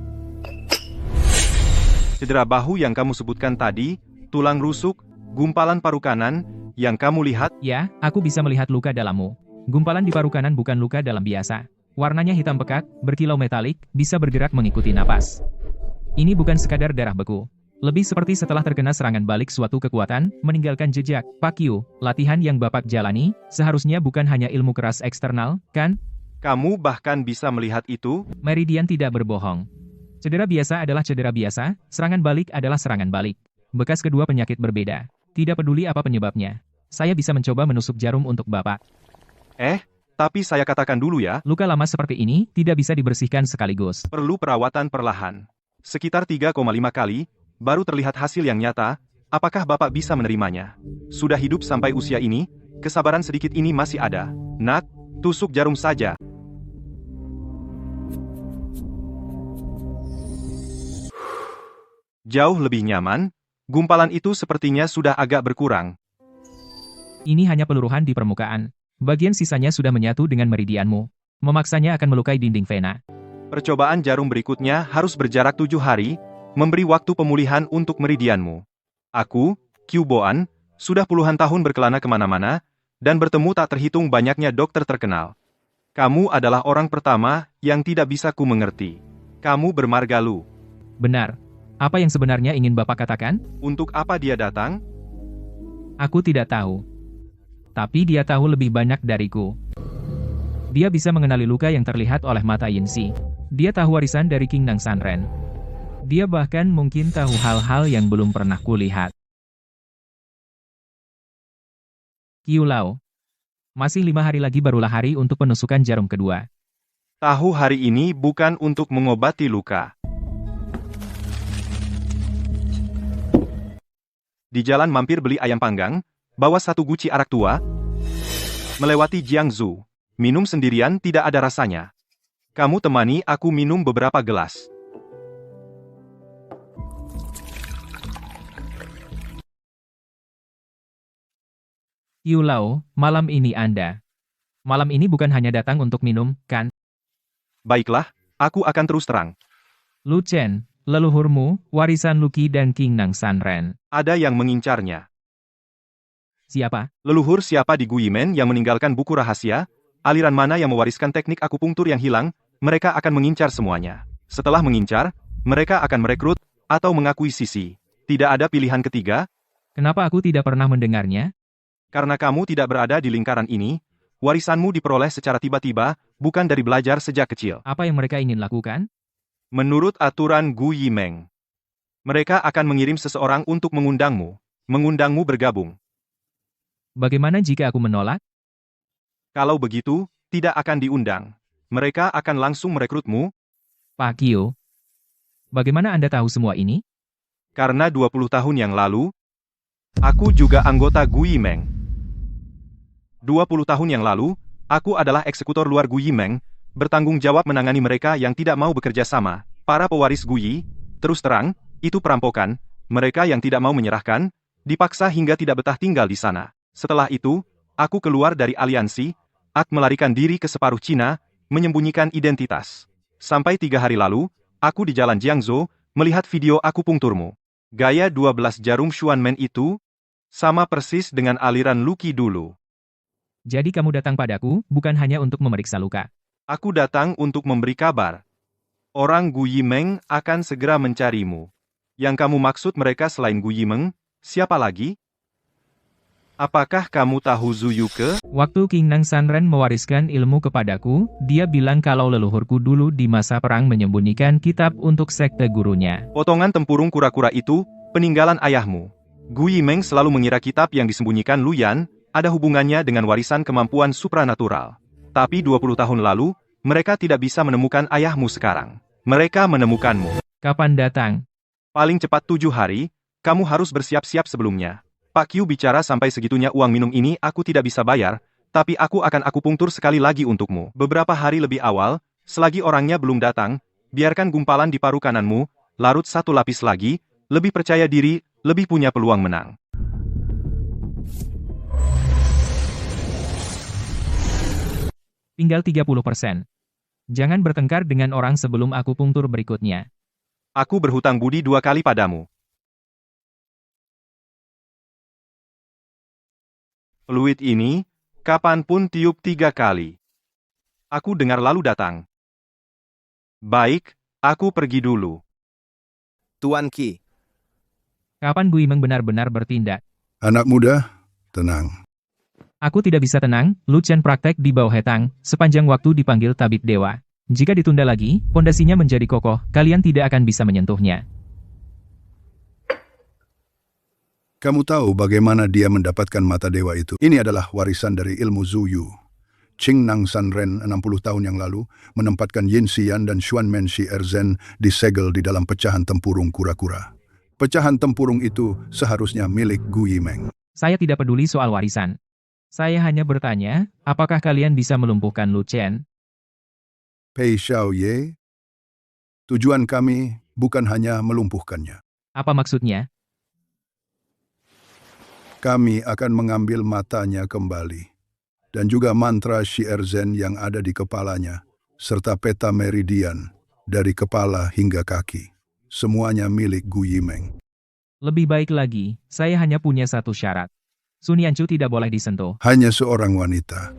Cedera bahu yang kamu sebutkan tadi, tulang rusuk, gumpalan paru kanan, yang kamu lihat? Ya, aku bisa melihat luka dalammu. Gumpalan di paru kanan bukan luka dalam biasa. Warnanya hitam pekat, berkilau metalik, bisa bergerak mengikuti napas. Ini bukan sekadar darah beku. Lebih seperti setelah terkena serangan balik suatu kekuatan, meninggalkan jejak. Pak Qiu, latihan yang Bapak jalani, seharusnya bukan hanya ilmu keras eksternal, kan? Kamu bahkan bisa melihat itu? Meridian tidak berbohong. Cedera biasa adalah cedera biasa, serangan balik adalah serangan balik. Bekas kedua penyakit berbeda. Tidak peduli apa penyebabnya. Saya bisa mencoba menusuk jarum untuk Bapak. Tapi saya katakan dulu ya. Luka lama seperti ini tidak bisa dibersihkan sekaligus. Perlu perawatan perlahan. Sekitar 3,5 kali, baru terlihat hasil yang nyata. Apakah Bapak bisa menerimanya? Sudah hidup sampai usia ini, kesabaran sedikit ini masih ada. Nak, tusuk jarum saja. Jauh lebih nyaman, gumpalan itu sepertinya sudah agak berkurang. Ini hanya peluruhan di permukaan. Bagian sisanya sudah menyatu dengan meridianmu. Memaksanya akan melukai dinding vena. Percobaan jarum berikutnya harus berjarak 7 hari, memberi waktu pemulihan untuk meridianmu. Aku, Qiu Boan, sudah puluhan tahun berkelana kemana-mana, dan bertemu tak terhitung banyaknya dokter terkenal. Kamu adalah orang pertama yang tidak bisa ku mengerti. Kamu bermarga Lu. Benar. Apa yang sebenarnya ingin Bapak katakan? Untuk apa dia datang? Aku tidak tahu. Tapi dia tahu lebih banyak dariku. Dia bisa mengenali luka yang terlihat oleh mata Yinsi. Dia tahu warisan dari King Nang Sanren. Dia bahkan mungkin tahu hal-hal yang belum pernah kulihat. Qiu Lao. Masih 5 hari lagi barulah hari untuk penusukan jarum kedua. Tahu hari ini bukan untuk mengobati luka. Di jalan mampir beli ayam panggang, bawa 1 guci arak tua, melewati Jiangsu. Minum sendirian tidak ada rasanya. Kamu temani aku minum beberapa gelas. Qiu Lao, malam ini Anda. Malam ini bukan hanya datang untuk minum, kan? Baiklah, aku akan terus terang. Lu Chen, leluhurmu, warisan Luqi dan King Nang Sanren. Ada yang mengincarnya. Siapa? Leluhur siapa di Guimen yang meninggalkan buku rahasia? Aliran mana yang mewariskan teknik akupunktur yang hilang? Mereka akan mengincar semuanya. Setelah mengincar, mereka akan merekrut atau mengakuisisi. Tidak ada pilihan ketiga? Kenapa aku tidak pernah mendengarnya? Karena kamu tidak berada di lingkaran ini, warisanmu diperoleh secara tiba-tiba, bukan dari belajar sejak kecil. Apa yang mereka ingin lakukan? Menurut aturan Gu Yimeng, mereka akan mengirim seseorang untuk mengundangmu bergabung. Bagaimana jika aku menolak? Kalau begitu, tidak akan diundang. Mereka akan langsung merekrutmu. Pak Qiu, bagaimana Anda tahu semua ini? Karena 20 tahun yang lalu, aku juga anggota Gu Yimeng. 20 tahun yang lalu, aku adalah eksekutor luar Gu Yimeng, bertanggung jawab menangani mereka yang tidak mau bekerja sama. Para pewaris Gu Yi, terus terang, itu perampokan. Mereka yang tidak mau menyerahkan, dipaksa hingga tidak betah tinggal di sana. Setelah itu, aku keluar dari aliansi, melarikan diri ke separuh Cina, menyembunyikan identitas. Sampai 3 hari lalu, aku di jalan Jiangzhou, melihat video akupunkturmu. Gaya 12 jarum Xuanmen itu, sama persis dengan aliran Luqi dulu. Jadi kamu datang padaku, bukan hanya untuk memeriksa luka. Aku datang untuk memberi kabar. Orang Gu Yimeng akan segera mencarimu. Yang kamu maksud mereka selain Gu Yimeng, siapa lagi? Apakah kamu tahu Zhu Yuke? Waktu King Nang Sanren mewariskan ilmu kepadaku, dia bilang kalau leluhurku dulu di masa perang menyembunyikan kitab untuk sekte gurunya. Potongan tempurung kura-kura itu, peninggalan ayahmu. Gu Yimeng selalu mengira kitab yang disembunyikan Luyan, ada hubungannya dengan warisan kemampuan supranatural. Tapi 20 tahun lalu, mereka tidak bisa menemukan ayahmu sekarang. Mereka menemukanmu. Kapan datang? Paling cepat 7 hari, kamu harus bersiap-siap sebelumnya. Pak Qiu bicara sampai segitunya uang minum ini aku tidak bisa bayar, tapi aku akan akupunktur sekali lagi untukmu. Beberapa hari lebih awal, selagi orangnya belum datang, biarkan gumpalan di paru kananmu, larut 1 lapis lagi, lebih percaya diri, lebih punya peluang menang. Tinggal 30%. Jangan bertengkar dengan orang sebelum akupunktur berikutnya. Aku berhutang budi 2 kali padamu. Fluid ini, kapanpun tiup 3 kali. Aku dengar lalu datang. Baik, aku pergi dulu. Tuan Qi, Kapan Gu Yimeng benar-benar bertindak? Anak muda, tenang. Aku tidak bisa tenang, Lu Chen praktek di bawah Hetang, sepanjang waktu dipanggil tabib dewa. Jika ditunda lagi, pondasinya menjadi kokoh, kalian tidak akan bisa menyentuhnya. Kamu tahu bagaimana dia mendapatkan mata dewa itu? Ini adalah warisan dari ilmu Zhu Yu. Qing Nang Sanren 60 tahun yang lalu menempatkan Yin Xian dan Xuanmen Shi Erzen disegel di dalam pecahan tempurung kura-kura. Pecahan tempurung itu seharusnya milik Gu Yimeng. Saya tidak peduli soal warisan. Saya hanya bertanya, apakah kalian bisa melumpuhkan Lu Chen? Pei Xiao Ye, tujuan kami bukan hanya melumpuhkannya. Apa maksudnya? Kami akan mengambil matanya kembali. Dan juga mantra Shi Erzen yang ada di kepalanya, serta peta meridian dari kepala hingga kaki. Semuanya milik Gu Yimeng. Lebih baik lagi, saya hanya punya satu syarat. Sun Yanchu tidak boleh disentuh. Hanya seorang wanita.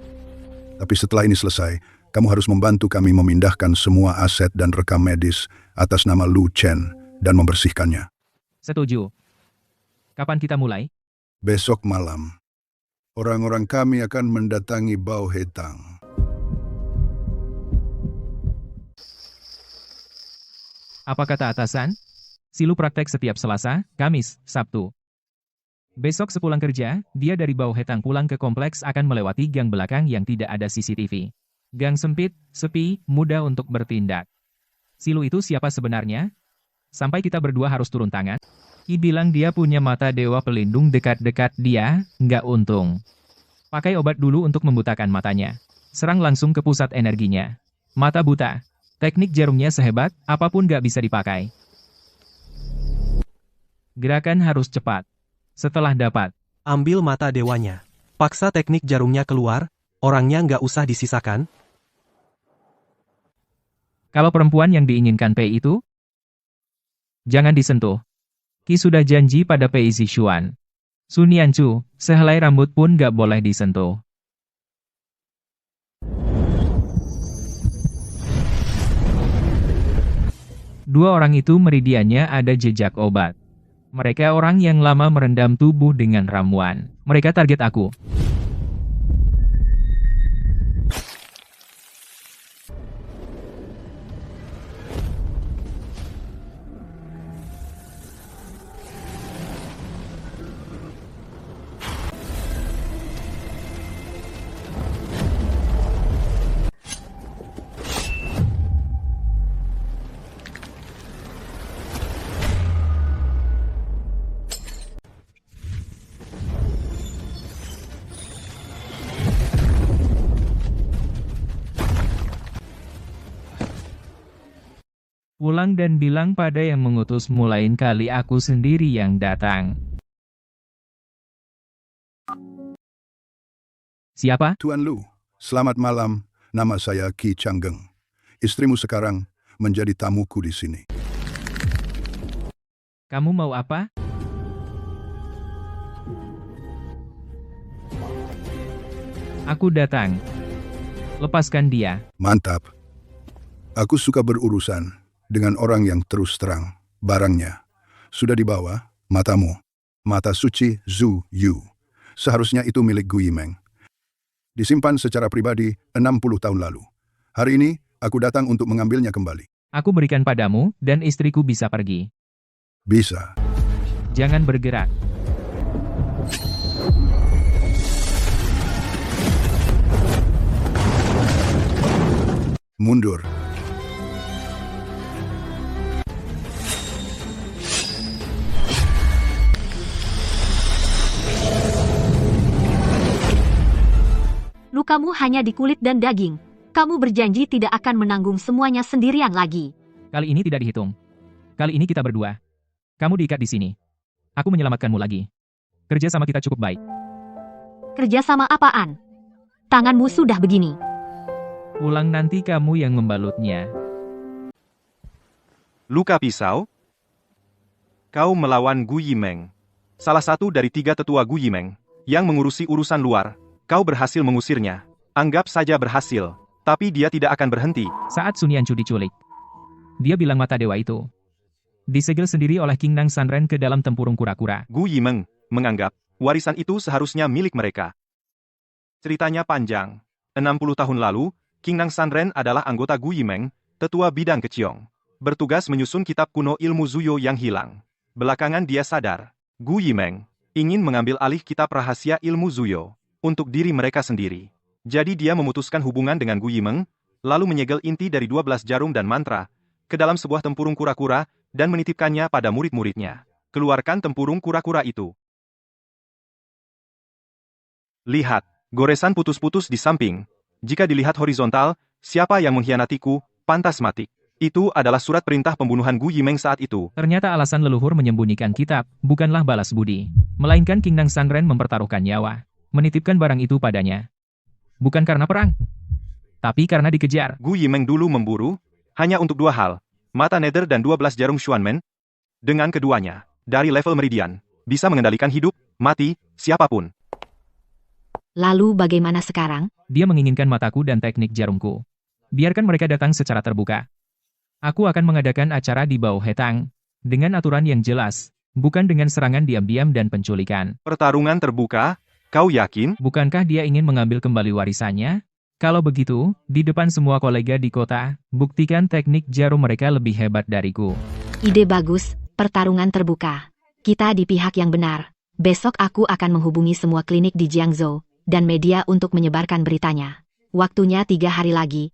Tapi setelah ini selesai, Kamu harus membantu kami memindahkan semua aset dan rekam medis atas nama Lu Chen dan membersihkannya. Setuju. Kapan kita mulai? Besok malam, orang-orang kami akan mendatangi Bao Hetang. Apa kata atasan? Silu praktek setiap Selasa, Kamis, Sabtu. Besok sepulang kerja, dia dari Bao Hetang pulang ke kompleks akan melewati gang belakang yang tidak ada CCTV. Gang sempit, sepi, mudah untuk bertindak. Silu itu siapa sebenarnya? Sampai kita berdua harus turun tangan. Ki bilang dia punya mata dewa pelindung dekat-dekat dia, nggak untung. Pakai obat dulu untuk membutakan matanya. Serang langsung ke pusat energinya. Mata buta. Teknik jarumnya sehebat, apapun nggak bisa dipakai. Gerakan harus cepat. Setelah dapat, Ambil mata dewanya. Paksa teknik jarumnya keluar, orangnya nggak usah disisakan. kalau perempuan yang diinginkan Pei itu, jangan disentuh. Ki sudah janji pada Pei Zixuan. Sun Yanchu, sehelai rambut pun gak boleh disentuh. Dua orang itu meridiannya ada jejak obat. Mereka orang yang lama merendam tubuh dengan ramuan. Mereka target aku. Pulang dan bilang pada yang mengutusmu lain kali aku sendiri yang datang. Siapa? Tuan Lu, selamat malam. Nama saya Ki Changgeng. Istrimu sekarang menjadi tamuku di sini. Kamu mau apa? Aku datang. Lepaskan dia. Mantap. Aku suka berurusan dengan orang yang terus terang. Barangnya sudah dibawa, matamu. Mata suci Zhu Yu. Seharusnya itu milik Gu Yimeng. Disimpan secara pribadi 60 tahun lalu. Hari ini, aku datang untuk mengambilnya kembali. Aku berikan padamu, dan istriku bisa pergi. Bisa. Jangan bergerak. Mundur. Lukamu hanya di kulit dan daging. Kamu berjanji tidak akan menanggung semuanya sendirian lagi. Kali ini tidak dihitung. Kali ini kita berdua. Kamu diikat di sini. Aku menyelamatkanmu lagi. Kerja sama kita cukup baik. Kerja sama apaan? Tanganmu sudah begini. Pulang nanti kamu yang membalutnya. Luka pisau? Kau melawan Gu Yimeng. Salah satu dari 3 tetua Gu Yimeng yang mengurusi urusan luar. Kau berhasil mengusirnya. Anggap saja berhasil. Tapi dia tidak akan berhenti. Saat Sun Yanchu diculik, dia bilang mata dewa itu disegel sendiri oleh King Nang Sanren ke dalam tempurung kura-kura. Gu Yimeng menganggap warisan itu seharusnya milik mereka. Ceritanya panjang. 60 tahun lalu, King Nang Sanren adalah anggota Gu Yimeng, tetua bidang Keqiong. Bertugas menyusun kitab kuno ilmu Zuyo yang hilang. Belakangan dia sadar, Gu Yimeng ingin mengambil alih kitab rahasia ilmu Zuyo untuk diri mereka sendiri. Jadi dia memutuskan hubungan dengan Gu Yimeng, lalu menyegel inti dari 12 jarum dan mantra ke dalam sebuah tempurung kura-kura dan menitipkannya pada murid-muridnya. Keluarkan tempurung kura-kura itu. Lihat, goresan putus-putus di samping. Jika dilihat horizontal, siapa yang mengkhianatiku, pantas mati. Itu adalah surat perintah pembunuhan Gu Yimeng saat itu. Ternyata alasan leluhur menyembunyikan kitab bukanlah balas budi, melainkan King Nang Sanren mempertaruhkan nyawa, menitipkan barang itu padanya. Bukan karena perang, tapi karena dikejar. Gu Yimeng dulu memburu, hanya untuk 2 hal, mata nether dan 12 jarum Xuanmen. Dengan keduanya, dari level meridian, bisa mengendalikan hidup, mati, siapapun. Lalu bagaimana sekarang? Dia menginginkan mataku dan teknik jarumku. Biarkan mereka datang secara terbuka. Aku akan mengadakan acara di bawah Hetang, dengan aturan yang jelas, bukan dengan serangan diam-diam dan penculikan. Pertarungan terbuka, kau yakin? Bukankah dia ingin mengambil kembali warisannya? Kalau begitu, di depan semua kolega di kota, buktikan teknik jarum mereka lebih hebat dariku. Ide bagus, pertarungan terbuka. Kita di pihak yang benar. Besok aku akan menghubungi semua klinik di Jiangzhou dan media untuk menyebarkan beritanya. Waktunya 3 hari lagi.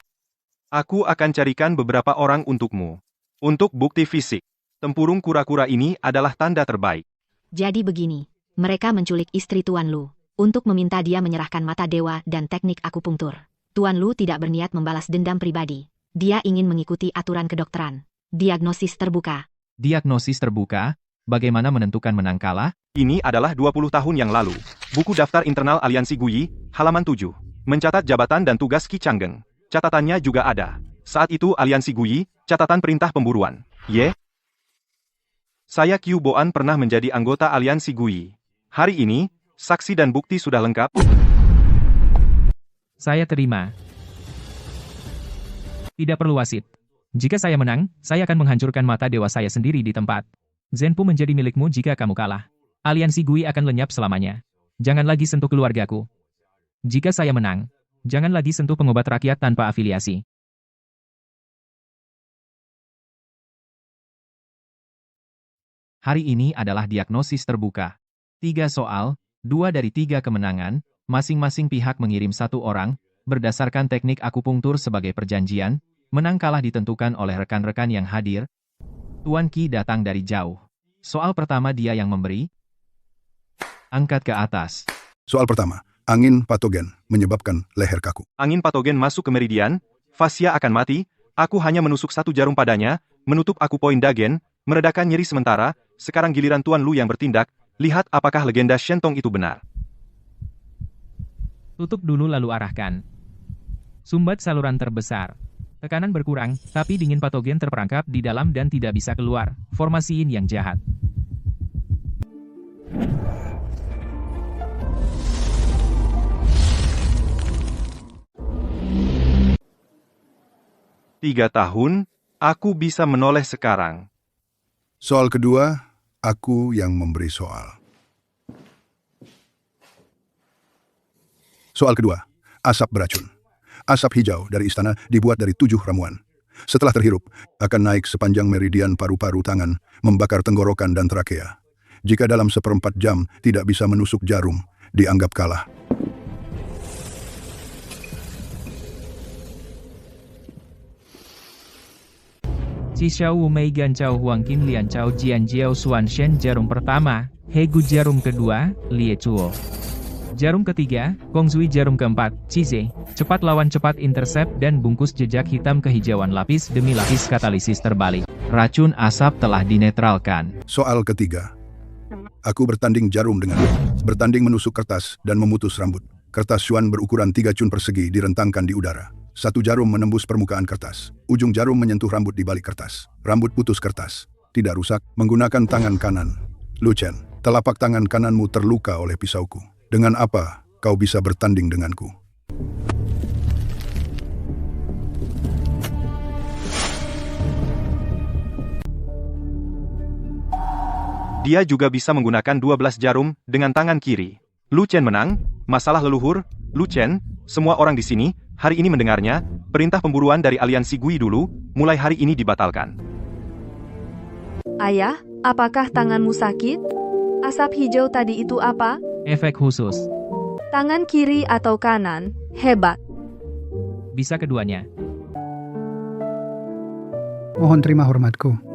Aku akan carikan beberapa orang untukmu. Untuk bukti fisik, tempurung kura-kura ini adalah tanda terbaik. Jadi begini, mereka menculik istri Tuan Lu untuk meminta dia menyerahkan mata dewa dan teknik akupunktur. Tuan Lu tidak berniat membalas dendam pribadi. Dia ingin mengikuti aturan kedokteran. Diagnosis terbuka. Diagnosis terbuka? Bagaimana menentukan menang kalah? Ini adalah 20 tahun yang lalu. Buku daftar internal Aliansi Guyi, halaman 7. Mencatat jabatan dan tugas Qi Changgeng. Catatannya juga ada. Saat itu Aliansi Guyi, catatan perintah pemburuan. Saya Qiu Boan pernah menjadi anggota Aliansi Guyi. Hari ini, saksi dan bukti sudah lengkap. Saya terima. Tidak perlu wasit. Jika saya menang, saya akan menghancurkan mata dewa saya sendiri di tempat. Zenpu menjadi milikmu jika kamu kalah. Aliansi Gui akan lenyap selamanya. Jangan lagi sentuh keluargaku. Jika saya menang, jangan lagi sentuh pengobat rakyat tanpa afiliasi. Hari ini adalah diagnosis terbuka. 3 soal, 2 dari 3 kemenangan, masing-masing pihak mengirim 1 orang, berdasarkan teknik akupunktur sebagai perjanjian, menang kalah ditentukan oleh rekan-rekan yang hadir. Tuan Qi datang dari jauh. Soal pertama dia yang memberi. Angkat ke atas. Soal pertama, angin patogen menyebabkan leher kaku. Angin patogen masuk ke meridian, fascia akan mati, aku hanya menusuk 1 jarum padanya, menutup akupoin dagen, meredakan nyeri sementara, sekarang giliran Tuan Lu yang bertindak, lihat apakah legenda Shentong itu benar. Tutup dulu lalu arahkan. Sumbat saluran terbesar. Tekanan berkurang, tapi dingin patogen terperangkap di dalam dan tidak bisa keluar. Formasi yin yang jahat. Tiga tahun, aku bisa menoleh sekarang. Soal kedua, aku yang memberi soal. Soal kedua, asap beracun. Asap hijau dari istana dibuat dari 7 ramuan. Setelah terhirup, akan naik sepanjang meridian paru-paru tangan, membakar tenggorokan dan trakea. Jika dalam 1/4 jam tidak bisa menusuk jarum, dianggap kalah. Xiao Wu Mei Gan Chao Huang Qin Lian Chao Jian Jiao Xuan Shen jarum pertama, Hegu jarum kedua, Lie Chuo. Jarum ketiga, Kongzui jarum keempat, Cize, cepat lawan cepat intercept dan bungkus jejak hitam kehijauan lapis demi lapis katalisis terbalik. Racun asap telah dinetralkan. Soal ketiga, aku bertanding jarum denganmu. Bertanding menusuk kertas dan memutus rambut. Kertas Xuan berukuran 3 cun persegi direntangkan di udara. 1 jarum menembus permukaan kertas. Ujung jarum menyentuh rambut di balik kertas. Rambut putus kertas. Tidak rusak, menggunakan tangan kanan. Lu Chen, telapak tangan kananmu terluka oleh pisauku. Dengan apa kau bisa bertanding denganku? Dia juga bisa menggunakan 12 jarum dengan tangan kiri. Lu Chen menang, masalah leluhur, Lu Chen, semua orang di sini, hari ini mendengarnya, perintah pemburuan dari Aliansi Gui dulu, mulai hari ini dibatalkan. Ayah, apakah tanganmu sakit? Asap hijau tadi itu apa? Efek khusus. Tangan kiri atau kanan? Hebat. Bisa keduanya. Mohon terima hormatku.